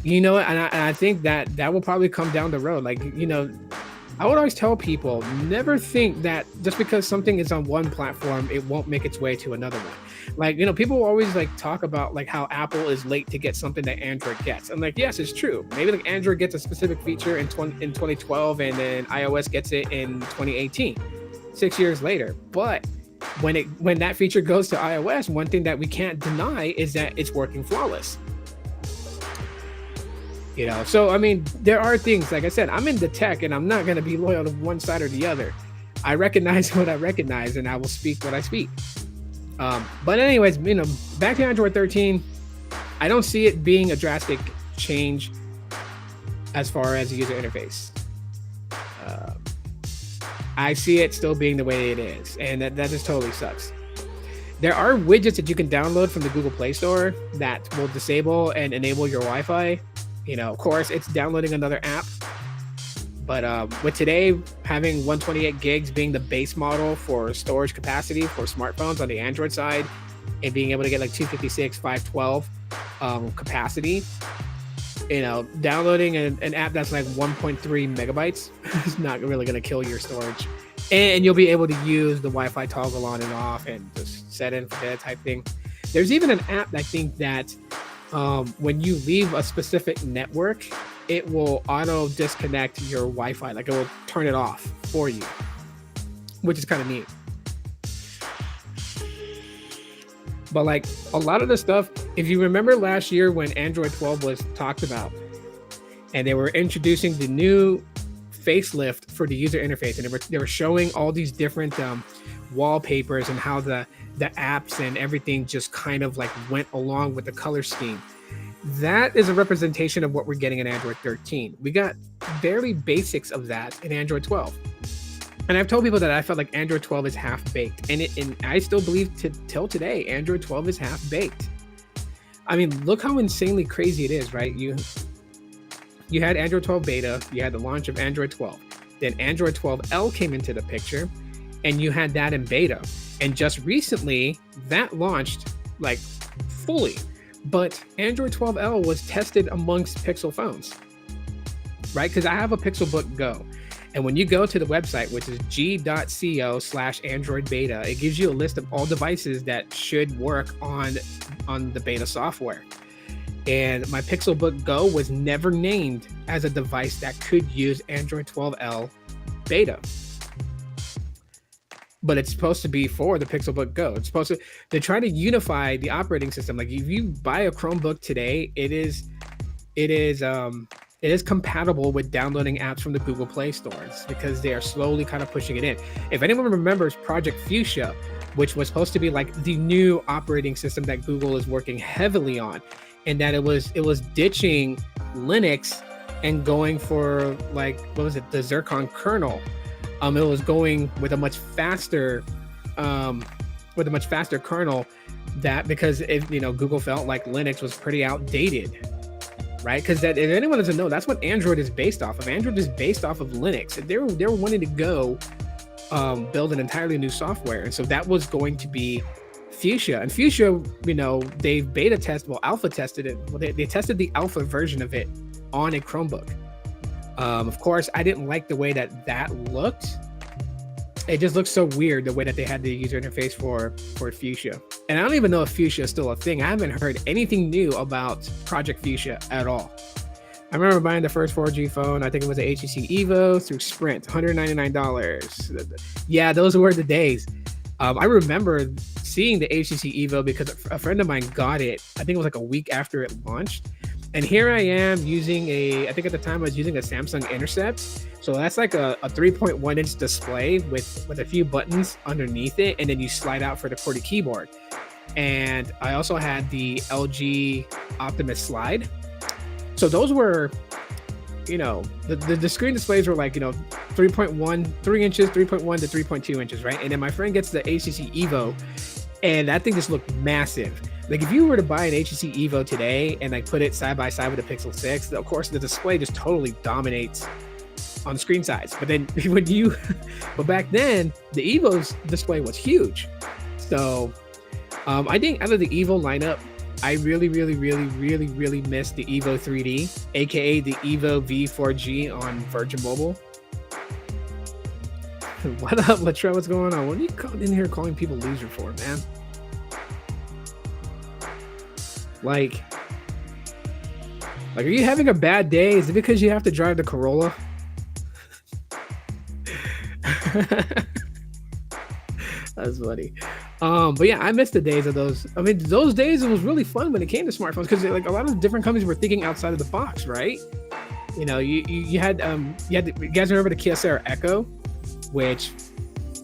You know, and I think that will probably come down the road. Like, you know, I would always tell people, never think that just because something is on one platform, it won't make its way to another one. Like, you know, people always like talk about like how Apple is late to get something that Android gets. I'm like, yes, it's true. Maybe like Android gets a specific feature in 2012 and then iOS gets it in 2018, 6 years later. But when that feature goes to iOS, one thing that we can't deny is that it's working flawless. You know, so I mean, there are things, like I said, I'm into tech and I'm not going to be loyal to one side or the other. I recognize what I recognize and I will speak what I speak. But anyways, you know, back to Android 13, I don't see it being a drastic change as far as the user interface. I see it still being the way it is, and that just totally sucks. There are widgets that you can download from the Google Play Store that will disable and enable your Wi-Fi. You know, of course, it's downloading another app. But with today having 128 gigs being the base model for storage capacity for smartphones on the Android side, and being able to get like 256, 512 capacity, you know, downloading an app that's like 1.3 megabytes is not really going to kill your storage. And you'll be able to use the Wi-Fi toggle on and off and just set in for that type thing. There's even an app I think that when you leave a specific network, it will auto disconnect your Wi-Fi. Like it will turn it off for you, which is kind of neat. But like a lot of the stuff, if you remember last year when Android 12 was talked about and they were introducing the new facelift for the user interface, and they were showing all these different wallpapers and how the apps and everything just kind of like went along with the color scheme. That is a representation of what we're getting in Android 13. We got barely basics of that in Android 12. And I've told people that I felt like Android 12 is half-baked. And I still believe till today, Android 12 is half-baked. I mean, look how insanely crazy it is, right? You had Android 12 beta, you had the launch of Android 12. Then Android 12L came into the picture, and you had that in beta. And just recently, that launched like fully. But Android 12L was tested amongst Pixel phones, right? Because I have a Pixelbook Go. And when you go to the website, which is g.co/Android beta, it gives you a list of all devices that should work on the beta software. And my Pixelbook Go was never named as a device that could use Android 12L beta. But it's supposed to be for the Pixelbook Go. It's supposed to, they're trying to unify the operating system. Like if you buy a Chromebook today, it is it is compatible with downloading apps from the Google Play stores because they are slowly kind of pushing it in. If anyone remembers Project Fuchsia, which was supposed to be like the new operating system that Google is working heavily on, and that it was ditching Linux and going for like, what was it, the Zircon kernel. It was going with a much faster kernel, that because Google felt like Linux was pretty outdated, right? Because that, if anyone doesn't know, that's what Android is based off of. Android is based off of Linux. They were wanting to go build an entirely new software, and so that was going to be Fuchsia. And Fuchsia, they alpha tested it. Well, they tested the alpha version of it on a Chromebook. Of course, I didn't like the way that looked. It just looks so weird the way that they had the user interface for Fuchsia. And I don't even know if Fuchsia is still a thing. I haven't heard anything new about Project Fuchsia at all. I remember buying the first 4G phone. I think it was a HTC Evo through Sprint, $199. Yeah, those were the days. I remember seeing the HTC Evo because a friend of mine got it. I think it was like a week after it launched. And here I am using I think at the time I was using a Samsung Intercept. So that's like a 3.1 inch display with a few buttons underneath it. And then you slide out for the QWERTY keyboard. And I also had the LG Optimus Slide. So those were, the screen displays were like, 3 inches, 3.1 to 3.2 inches, right? And then my friend gets the HTC Evo, and that thing just looked massive. Like if you were to buy an HTC Evo today and like put it side by side with a Pixel 6, of course the display just totally dominates on screen size. But then but back then the Evo's display was huge. So I think out of the Evo lineup, I really, really, really, really, really missed the Evo 3D, aka the Evo V4G on Virgin Mobile. What up, Latrell? What's going on? What are you in here calling people loser for, man? Like, are you having a bad day? Is it because you have to drive the Corolla? That's funny. But yeah, I missed the days of those. I mean, those days, it was really fun when it came to smartphones because like a lot of different companies were thinking outside of the box, right? You had you guys remember the Kyocera Echo, which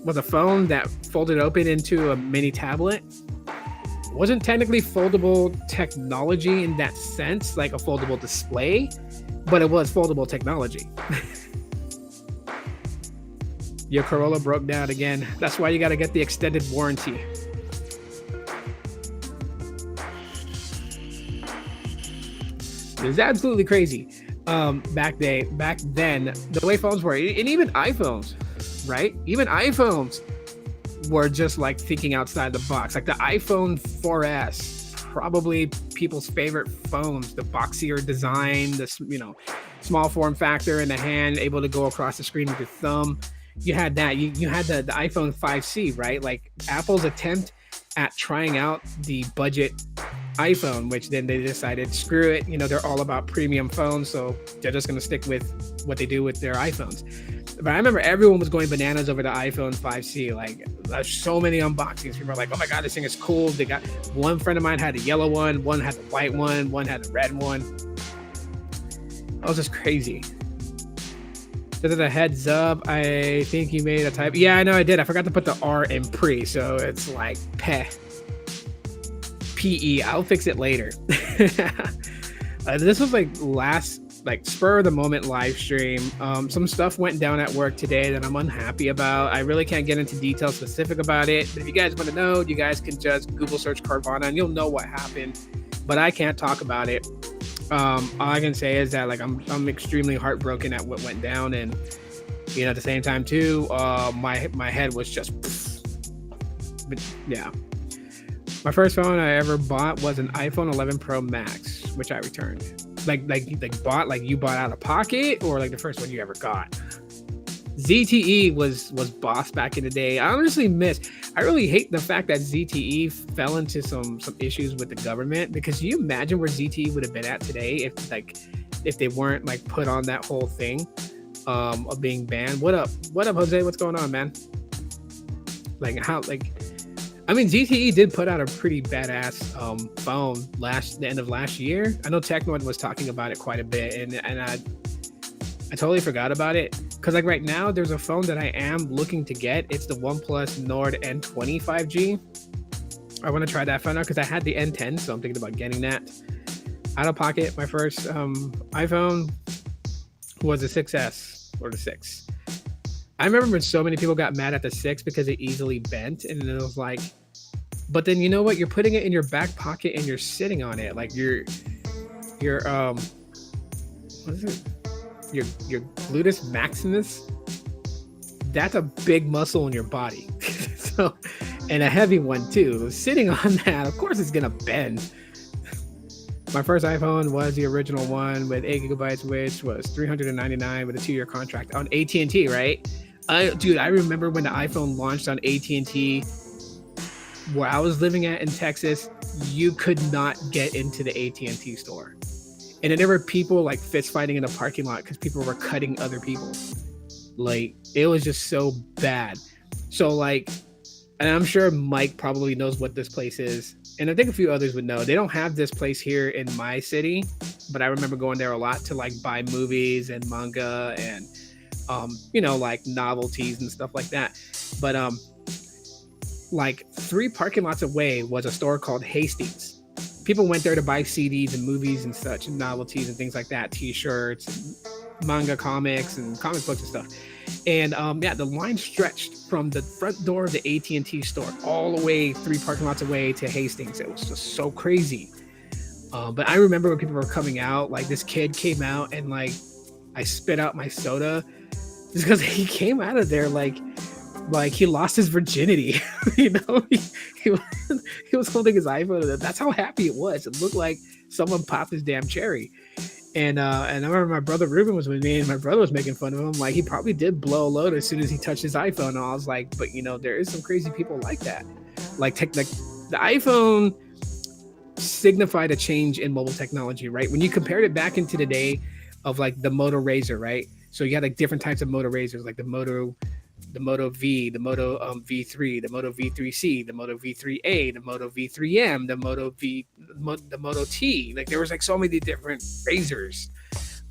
was a phone that folded open into a mini tablet. It wasn't technically foldable technology in that sense, like a foldable display, but it was foldable technology. Your Corolla broke down again. That's why you got to get the extended warranty. It's absolutely crazy. Back then, the way phones were, and even iPhones, right? Even iPhones were just like thinking outside the box. Like the iPhone 4S, probably people's favorite phones. The boxier design, the small form factor in the hand, able to go across the screen with your thumb. You had that. You had the iPhone 5C, right? Like Apple's attempt at trying out the budget iPhone, which then they decided, screw it. They're all about premium phones, so they're just going to stick with what they do with their iPhones. But I remember everyone was going bananas over the iPhone 5C. Like, there's so many unboxings. People are like, oh my God, this thing is cool. They got one friend of mine had a yellow one had the white one had the red one. That was just crazy. Just as a heads up, I think you made a typo. Yeah, I know I did. I forgot to put the R in pre, so it's like PE. I'll fix it later. This was last spur of the moment live stream. Some stuff went down at work today that I'm unhappy about. I really can't get into details specific about it. But if you guys want to know, you guys can just Google search Carvana and you'll know what happened. But I can't talk about it. All I can say is that I'm extremely heartbroken at what went down, and at the same time too, my head was just. But yeah, my first phone I ever bought was an iPhone 11 Pro Max, which I returned. You bought out of pocket, or like the first one you ever got? ZTE was boss back in the day. I really hate the fact that ZTE fell into some issues with the government, because you imagine where ZTE would have been at today if they weren't put on that whole thing of being banned. What up Jose? What's going on, man? I mean, ZTE did put out a pretty badass phone the end of last year. I know Technoid was talking about it quite a bit, and I totally forgot about it because like right now there's a phone that I am looking to get. It's the OnePlus Nord N20 5G. I want to try that phone out because I had the N10, so I'm thinking about getting that. Out of pocket, my first iPhone was a 6S or the 6. I remember when so many people got mad at the 6 because it easily bent, and it was like, but then you know what? You're putting it in your back pocket and you're sitting on it, like your what is it? Your gluteus maximus. That's a big muscle in your body, so and a heavy one too. Sitting on that, of course, it's gonna bend. My first iPhone was the original one with 8 gigabytes, which was $399 with a 2-year contract on AT&T, right? Dude, I remember when the iPhone launched on AT&T, where I was living in Texas, you could not get into the AT&T store. And then there were people like fist fighting in the parking lot because people were cutting other people. Like, it was just so bad. So like, and I'm sure Mike probably knows what this place is. And I think a few others would know. They don't have this place here in my city, but I remember going there a lot to like buy movies and manga and you know, like novelties and stuff like that. But like 3 parking lots away was a store called Hastings. People went there to buy CDs and movies and such, and novelties and things like that, t-shirts, and manga comics and comic books and stuff. And yeah, the line stretched from the front door of the AT&T store all the way 3 parking lots away to Hastings. It was just so crazy. But I remember when people were coming out, like this kid came out and like I spit out my soda just because he came out of there like he lost his virginity. You know, he was holding his iPhone. That's how happy it was. It looked like someone popped his damn cherry. And I remember my brother Ruben was with me, and my brother was making fun of him. Like, he probably did blow a load as soon as he touched his iPhone. And I was like, but you know, there is some crazy people like that. Like the iPhone signified a change in mobile technology, right? When you compared it back into the day of like the Moto Razr, right? So you had like different types of Moto Razrs, like the Moto V, the Moto V3, the Moto V3C, the Moto V3A, the Moto V3M, the Moto T. Like there was like so many different razors.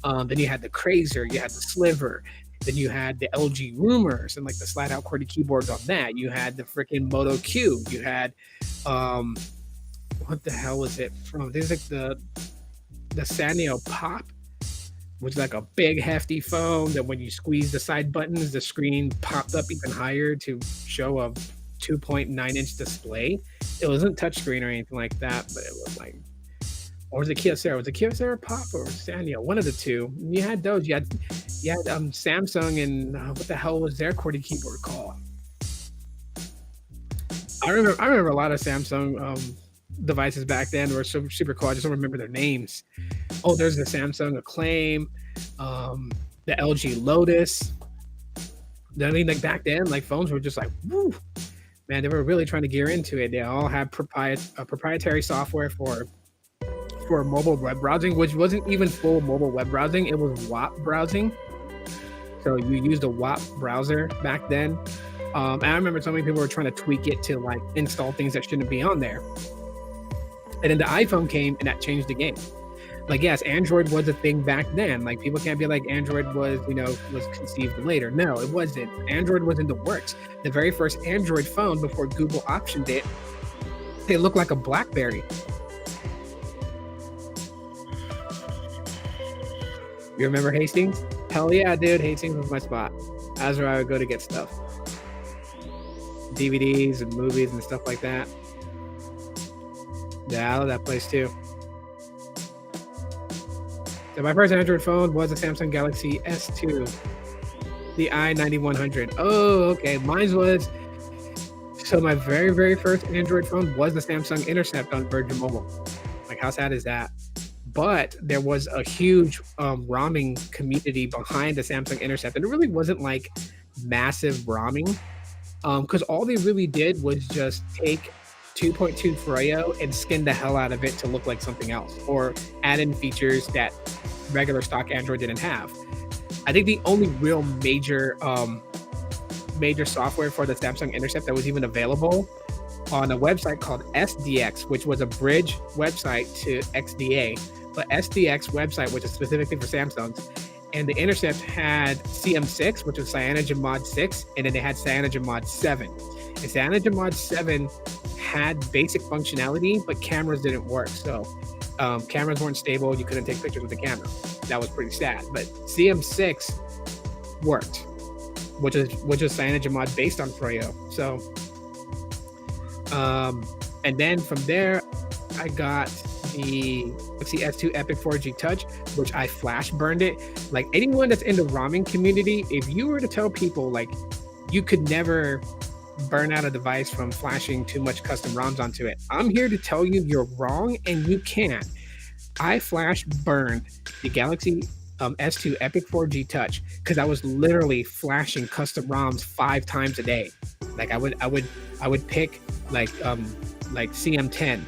Then you had the Crazer, you had the Sliver, then you had the LG Rumors and like the slide out QWERTY keyboards on that. You had the freaking Moto Q. You had what the hell was it from? There's like the Sanyo Pop, which is like a big hefty phone that when you squeeze the side buttons, the screen popped up even higher to show a 2.9-inch display. It wasn't touchscreen or anything like that, but it was like, or was it Kyocera? Was it Kyocera Pop or Sanyo? One of the two. You had those. You had Samsung and what the hell was their QWERTY keyboard called? I remember a lot of Samsung devices back then were super cool. I just don't remember their names. Oh, there's the Samsung Acclaim, the LG Lotus. I mean, like back then, like phones were just like, woo, man, they were really trying to gear into it. They all had proprietary software for mobile web browsing, which wasn't even full mobile web browsing. It was WAP browsing. So you used a WAP browser back then. And I remember so many people were trying to tweak it to like install things that shouldn't be on there. And then the iPhone came and that changed the game. Like, yes, Android was a thing back then. Like, people can't be like Android was conceived later. No, it wasn't. Android was in the works. The very first Android phone before Google optioned it, they looked like a BlackBerry. You remember Hastings? Hell yeah, dude. Hastings was my spot. That's where I would go to get stuff. DVDs and movies and stuff like that. Yeah, I love that place too. So my first Android phone was a Samsung Galaxy S2, the i9100. Oh, okay. Mine was, so my very, very first Android phone was the Samsung Intercept on Virgin Mobile. Like, how sad is that? But there was a huge roaming community behind the Samsung Intercept. And it really wasn't like massive roaming, because all they really did was just take 2.2 Froyo and skin the hell out of it to look like something else, or add in features that regular stock Android didn't have. I think the only real major software for the Samsung Intercept that was even available on a website called SDX, which was a bridge website to XDA. But SDX website, which is specifically for Samsungs, and the Intercept had CM6, which was Cyanogen Mod 6, and then they had Cyanogen Mod 7. And Cyanogen Mod 7 had basic functionality, but cameras didn't work. So cameras weren't stable. You couldn't take pictures with the camera. That was pretty sad. But CM6 worked, which is Cyanogen Mod based on Froyo. So, and then from there, I got the Galaxy S2 Epic 4G Touch, which I flash burned it. Like anyone that's in the ROMing community, if you were to tell people like you could never burn out a device from flashing too much custom ROMs onto it, I'm here to tell you you're wrong, and you can. I flash burned the Galaxy S2 Epic 4G Touch because I was literally flashing custom ROMs 5 times a day. Like I would pick like CM10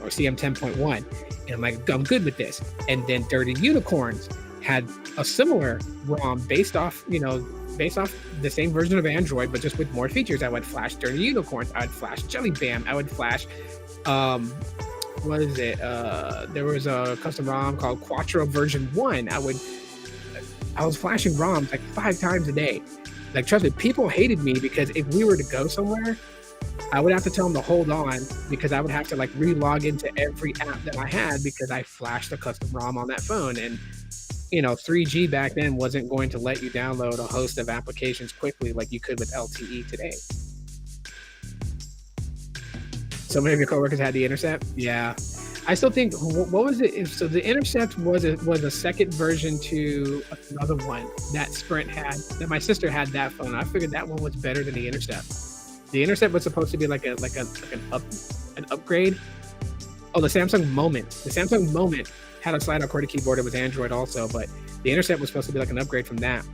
or CM10.1, and I'm like, I'm good with this. And then Dirty Unicorns had a similar ROM based off the same version of Android, but just with more features. I would flash Dirty Unicorns, I would flash Jelly Bam, I would flash what is it? There was a custom ROM called Quattro version 1. I was flashing ROMs like 5 times a day. Like, trust me, people hated me because if we were to go somewhere, I would have to tell them to hold on because I would have to like re-log into every app that I had because I flashed a custom ROM on that phone. And 3G back then wasn't going to let you download a host of applications quickly like you could with LTE today. So many of your coworkers had the Intercept. Yeah, I still think, what was it? So the Intercept was a second version to another one that Sprint had. That my sister had that phone. I figured that one was better than the Intercept. The Intercept was supposed to be like an upgrade. Oh, the Samsung Moment. The Samsung Moment had a slide-out QWERTY keyboard. It was Android also, but the Intercept was supposed to be like an upgrade from that.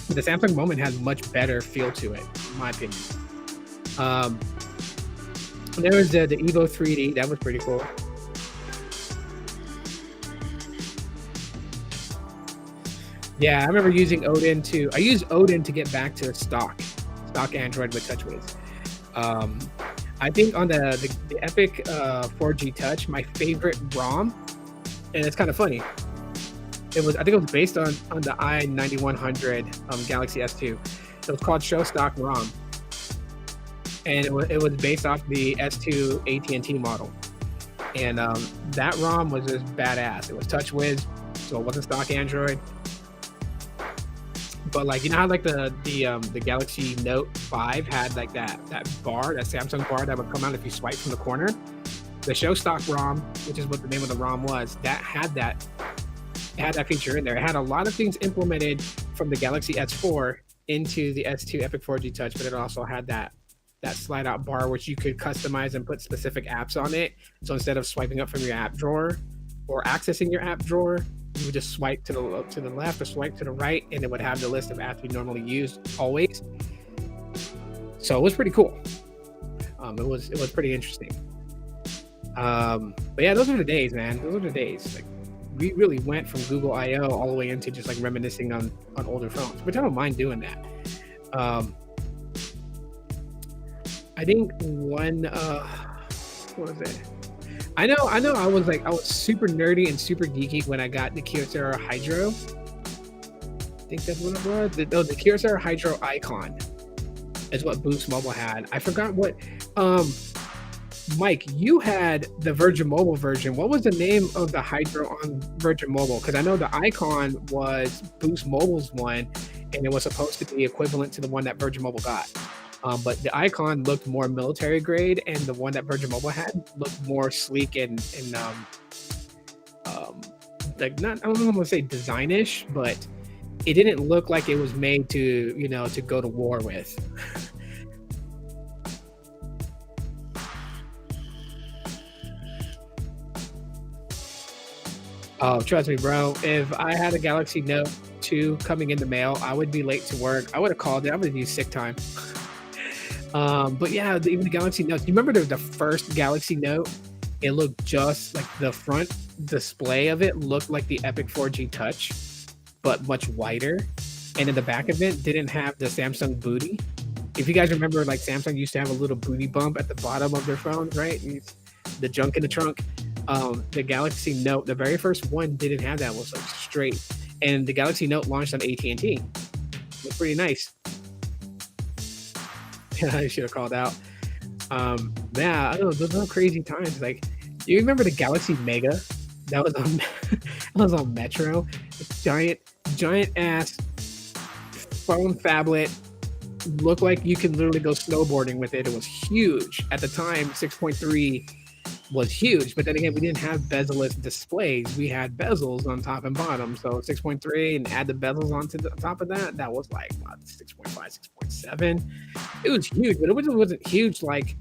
But the Samsung Moment has much better feel to it, in my opinion. There was the Evo 3D. That was pretty cool. Yeah, I remember using Odin I used Odin to get back to stock Android with TouchWiz. I think on the Epic 4G Touch, my favorite ROM, and it's kind of funny, I think it was based on the i9100 Galaxy S2. It was called Show Stock ROM, and it was based off the S2 AT&T model. And that ROM was just badass. It was TouchWiz, so it wasn't stock Android. But like, how like the Galaxy Note 5 had like that bar, that Samsung bar that would come out if you swipe from the corner. The Show Stock ROM, which is what the name of the ROM was, that had that feature in there. It had a lot of things implemented from the Galaxy S4 into the S2 Epic 4G Touch, but it also had that slide out bar which you could customize and put specific apps on it. So instead of swiping up from your app drawer or accessing your app drawer, you would just swipe to the left or swipe to the right, and it would have the list of apps you normally use always. So it was pretty cool. It was pretty interesting. But yeah, those were the days, man. Those were the days. Like, we really went from Google I/O all the way into just like reminiscing on older phones, which I don't mind doing that. I think one, what was it? I know. I was super nerdy and super geeky when I got the Kyocera Hydro. I think that's what it was. The Kyocera Hydro Icon is what Boost Mobile had. I forgot what. Mike, you had the Virgin Mobile version. What was the name of the Hydro on Virgin Mobile? Because I know the Icon was Boost Mobile's one, and it was supposed to be equivalent to the one that Virgin Mobile got. But the Icon looked more military grade, and the one that Virgin Mobile had looked more sleek and like, not, I don't know, I'm gonna say designish, but it didn't look like it was made to go to war with. Oh, trust me, bro. If I had a Galaxy Note 2 coming in the mail, I would be late to work. I would have called it. I would have used sick time. But yeah, even the Galaxy Note. You remember the first Galaxy Note? It looked just like the front display of it looked like the Epic 4G Touch, but much wider. And in the back of it, didn't have the Samsung booty. if you guys remember, like Samsung used to have a little booty bump at the bottom of their phones, right? The junk in the trunk. The Galaxy Note, the very first one, didn't have that. It was like straight, and the Galaxy Note launched on AT&T. Looked pretty nice. Yeah, I should have called out. Yeah, I don't know. Those are crazy times. Like, do you remember the Galaxy Mega? That was on that was on Metro. Giant ass phone phablet. Looked like you could literally go snowboarding with it. It was huge at the time. 6.3 was huge, but then again, we didn't have bezel-less displays. We had bezels on top and bottom. So 6.3 and add the bezels onto the top of that. That was like what, 6.5, 6.7. It was huge, but it wasn't huge like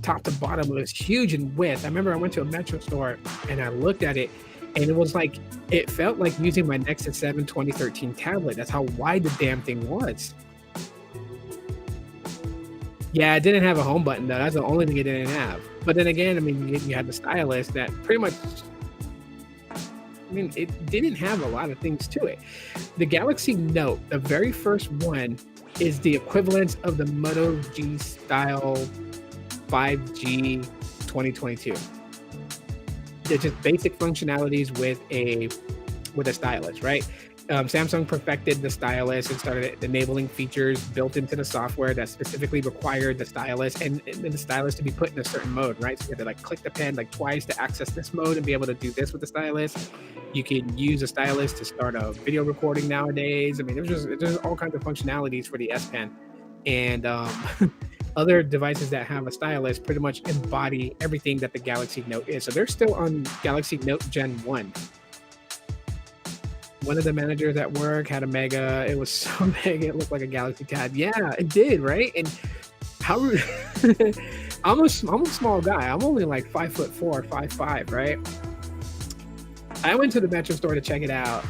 top to bottom. It was huge in width. I remember I went to a Metro store and I looked at it, and it was like, it felt like using my Nexus 7 2013 tablet. That's how wide the damn thing was. Yeah, it didn't have a home button though. That's the only thing it didn't have. But then again, I mean, you had the stylus that pretty much, I mean, it didn't have a lot of things to it. The Galaxy Note, the very first one, is the equivalent of the Moto G style 5G 2022. They're just basic functionalities with a stylus, right? Samsung perfected the stylus and started enabling features built into the software that specifically required the stylus and the stylus to be put in a certain mode, right? So you had to like click the pen like twice to access this mode and be able to do this with the stylus. You can use a stylus to start a video recording nowadays. I mean, there's all kinds of functionalities for the S Pen, and other devices that have a stylus pretty much embody everything that the Galaxy Note is. So they're still on Galaxy Note Gen 1. One of the managers at work had a Mega. It was so big, it looked like a Galaxy Tab. Yeah, it did, right? And how I'm a small guy. I'm only like 5'4", 5'5", right? I went to the Metro store to check it out,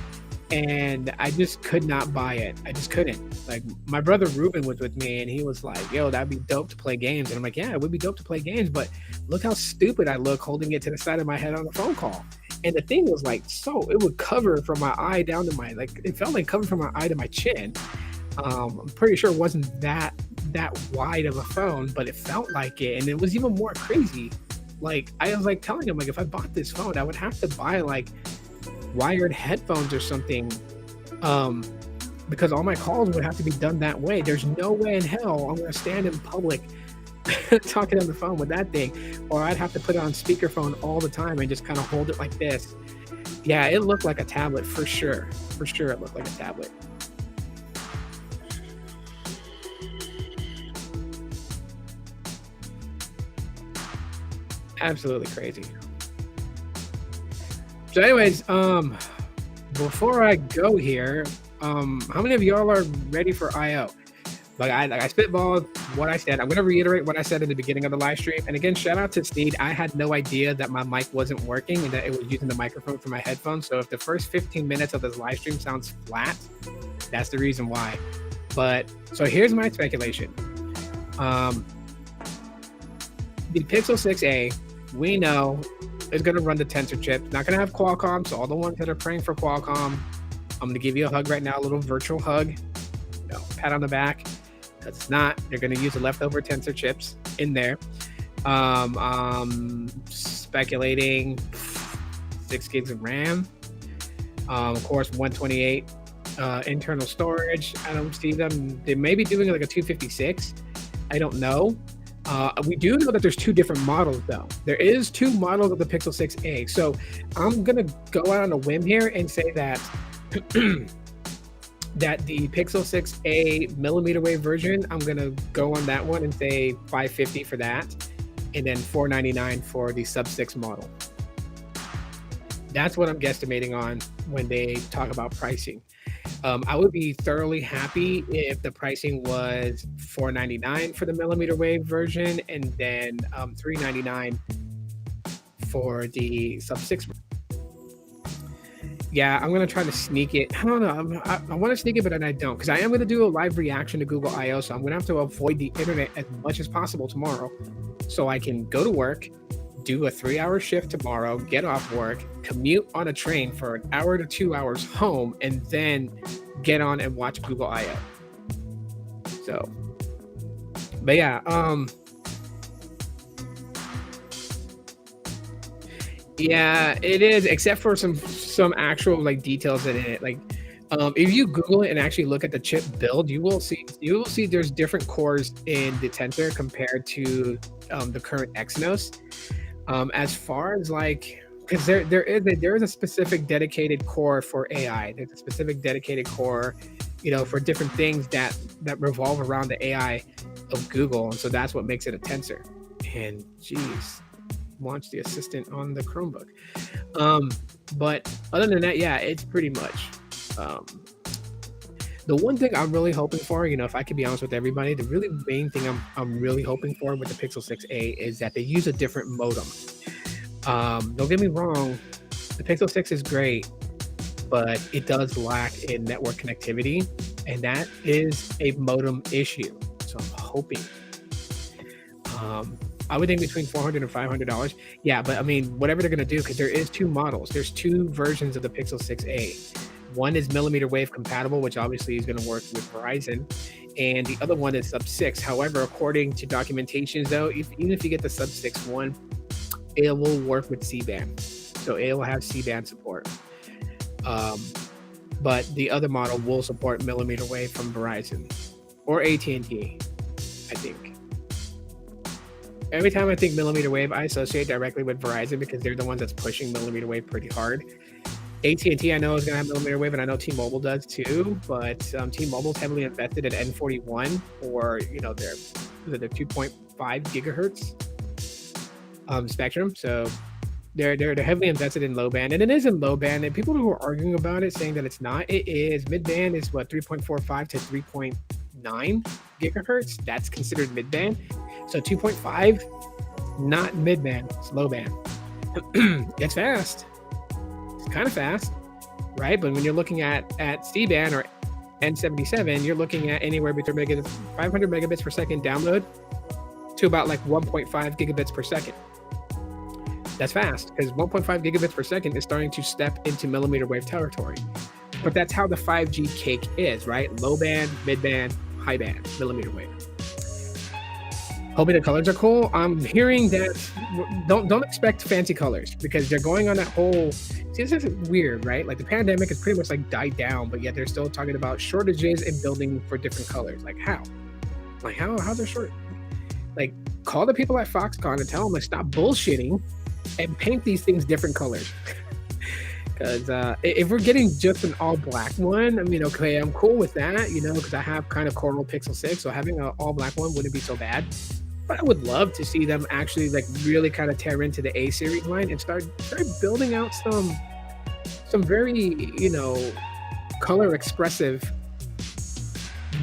and I just could not buy it. I just couldn't. Like, my brother Ruben was with me, and he was like, yo, that'd be dope to play games. And I'm like, yeah, it would be dope to play games, but look how stupid I look holding it to the side of my head on a phone call. And the thing was like, so it would cover from my eye down to my, like, it felt like covered from my eye to my chin. I'm pretty sure it wasn't that wide of a phone, but it felt like it. And it was even more crazy. Like, I was like telling him, like, if I bought this phone, I would have to buy like wired headphones or something, because all my calls would have to be done that way. There's no way in hell I'm gonna stand in public talking on the phone with that thing, or I'd have to put it on speakerphone all the time and just kind of hold it like this. Yeah, it looked like a tablet for sure. For sure, it looked like a tablet. Absolutely crazy. So anyways, before I go here, how many of y'all are ready for I/O? Like I spitballed what I said. I'm going to reiterate what I said in the beginning of the live stream. And again, shout out to Steed. I had no idea that my mic wasn't working and that it was using the microphone for my headphones. So if the first 15 minutes of this live stream sounds flat, that's the reason why. But so here's my speculation. The Pixel 6a, we know, is going to run the Tensor chip. Not going to have Qualcomm. So all the ones that are praying for Qualcomm, I'm going to give you a hug right now, a little virtual hug, pat on the back. That's not. They're going to use the leftover Tensor chips in there. Speculating 6 gigs of RAM. Of course, 128 internal storage. I don't see them. They may be doing like a 256. I don't know. We do know that there's 2 different models though. There is 2 models of the Pixel 6a. So I'm going to go out on a whim here and say that that the Pixel 6a millimeter wave version, I'm going to go on that one and say $550 for that, and then $499 for the sub 6 model. That's what I'm guesstimating on when they talk about pricing. I would be thoroughly happy if the pricing was $499 for the millimeter wave version, and then $399 for the sub 6 version. Yeah, I'm going to try to sneak it. I don't know. I want to sneak it, but then I don't, because I am going to do a live reaction to Google I/O, so I'm going to have to avoid the internet as much as possible tomorrow so I can go to work, do a 3-hour shift tomorrow, get off work, commute on a train for an hour to 2 hours home, and then get on and watch Google I/O. So But yeah, yeah, it is, except for some actual like details in it. Like, if you Google it and actually look at the chip build, you will see there's different cores in the Tensor compared to the current Exynos. As far as like, because there is a specific dedicated core for AI. There's a specific dedicated core, for different things that revolve around the AI of Google, and so that's what makes it a Tensor. And geez, launch the assistant on the Chromebook. But other than that, yeah, it's pretty much. The one thing I'm really hoping for, if I could be honest with everybody, the really main thing I'm really hoping for with the Pixel 6a is that they use a different modem. Don't get me wrong, the Pixel 6 is great, but it does lack in network connectivity, and that is a modem issue. So I'm hoping. I would think between $400 and $500. Yeah, but I mean, whatever they're gonna do, because there is two models. There's two versions of the Pixel 6a. One is millimeter wave compatible, which obviously is going to work with Verizon, and the other one is sub 6. However, according to documentations, though, even if you get the sub 6 one, it will work with C-band, so it will have C-band support. But the other model will support millimeter wave from Verizon or AT&T, I think. Every time I think millimeter wave, I associate directly with Verizon because they're the ones that's pushing millimeter wave pretty hard. AT&T, I know, is going to have millimeter wave, and I know T-Mobile does too, but T-Mobile's heavily invested in N41 or, their 2.5 gigahertz spectrum. So they're heavily invested in low band, and it is in low band. And people who are arguing about it, saying that it's not, it is. Mid band is what, 3.45 to 3.9 gigahertz. That's considered mid band. So 2.5, not mid band, it's low band. It's fast. Kind of fast, right? But when you're looking at C-band or N77, you're looking at anywhere between 500 megabits per second download to about like 1.5 gigabits per second. That's fast, because 1.5 gigabits per second is starting to step into millimeter wave territory. But that's how the 5G cake is, right? Low band, mid band, high band, millimeter wave. Hoping the colors are cool. I'm hearing that don't expect fancy colors because they're going on that whole. See, this is weird, right? Like the pandemic has pretty much like died down, but yet they're still talking about shortages and building for different colors. Like how? Like how's there short? Like call the people at Foxconn and tell them to stop bullshitting and paint these things different colors. Because if we're getting just an all black one, I mean, okay, I'm cool with that, because I have kind of Coral Pixel 6, so having an all black one wouldn't be so bad. But I would love to see them actually like really kind of tear into the A series line and start building out some very, color expressive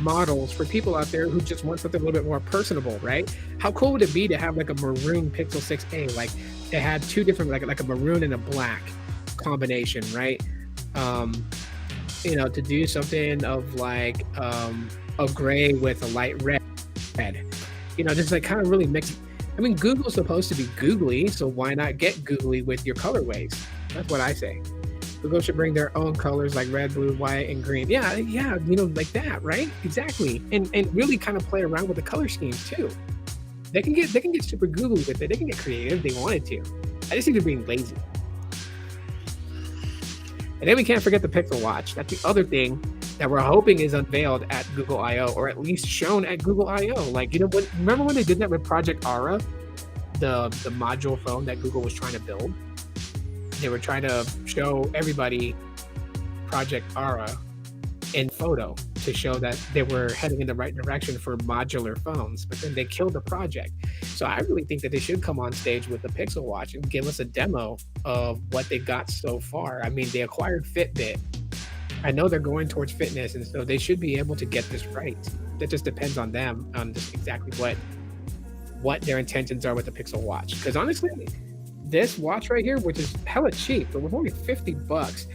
models for people out there who just want something a little bit more personable, right? How cool would it be to have like a maroon Pixel 6a? Like it had two different, like a maroon and a black combination, right? To do something of like a gray with a light red. Just like kind of really mix. I mean, Google's supposed to be googly, so why not get googly with your colorways? That's what I say. Google should bring their own colors like red, blue, white, and green. Yeah, like that, right? Exactly. And really kind of play around with the color schemes too. They can get super googly with it. They can get creative if they wanted to. I just think they're being lazy. And then we can't forget the Pixel Watch. That's the other thing that we're hoping is unveiled at Google I/O, or at least shown at Google I/O. Like, remember when they did that with Project Aura, the module phone that Google was trying to build? They were trying to show everybody Project Aura in photo to show that they were heading in the right direction for modular phones, but then they killed the project. So I really think that they should come on stage with the Pixel Watch and give us a demo of what they got so far. I mean, they acquired Fitbit. I know they're going towards fitness, and so they should be able to get this right. That just depends on them, on just exactly what their intentions are with the Pixel Watch. Because honestly, this watch right here, which is hella cheap, but was only $50,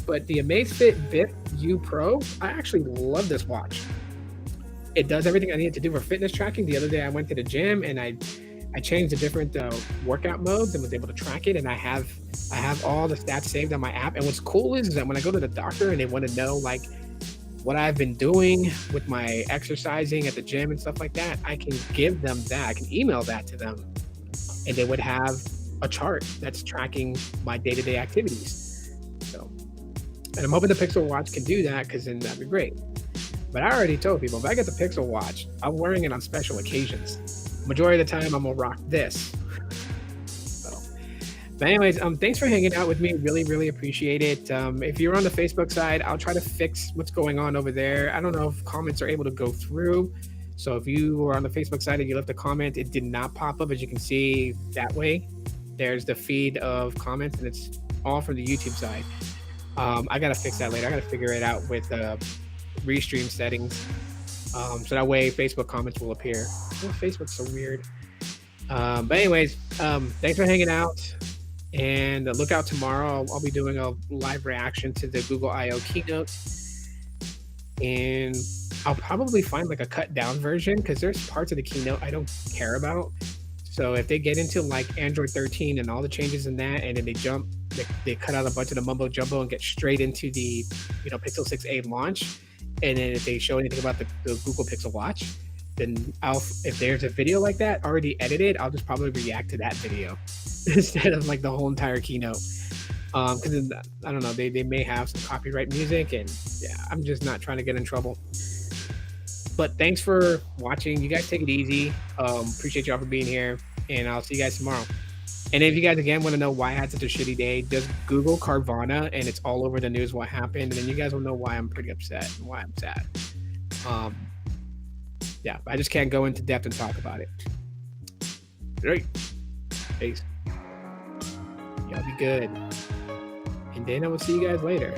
but the Amazfit Bip U Pro, I actually love this watch. It does everything I needed to do for fitness tracking. The other day I went to the gym and I changed the different workout modes and was able to track it, and I have all the stats saved on my app. And what's cool is that when I go to the doctor and they want to know like what I've been doing with my exercising at the gym and stuff like that, I can give them that. I can email that to them, and they would have a chart that's tracking my day-to-day activities. So, and I'm hoping the Pixel Watch can do that, because then that'd be great. But I already told people, if I get the Pixel Watch, I'm wearing it on special occasions. Majority of the time, I'm gonna rock this. So, but anyways, thanks for hanging out with me. Really, really appreciate it. If you're on the Facebook side, I'll try to fix what's going on over there. I don't know if comments are able to go through. So if you were on the Facebook side and you left a comment, it did not pop up, as you can see that way. There's the feed of comments, and it's all from the YouTube side. I gotta fix that later. I gotta figure it out with restream settings, so that way Facebook comments will appear. Oh, Facebook's so weird. But anyways, thanks for hanging out, and look out tomorrow. I'll be doing a live reaction to the Google I/O keynote, and I'll probably find like a cut down version, because there's parts of the keynote I don't care about. So if they get into like Android 13 and all the changes in that, and then they cut out a bunch of the mumbo jumbo and get straight into the Pixel 6a launch, and then if they show anything about the Google Pixel Watch, then if there's a video like that already edited, I'll just probably react to that video instead of like the whole entire keynote. Because I don't know, they may have some copyright music, and yeah, I'm just not trying to get in trouble. But thanks for watching. You guys take it easy. Appreciate y'all for being here, and I'll see you guys tomorrow. And if you guys again want to know why I had such a shitty day, just Google Carvana, and it's all over the news what happened, and then you guys will know why I'm pretty upset and why I'm sad. Yeah, I just can't go into depth and talk about it. Great. Peace. Y'all be good. And then I will see you guys later.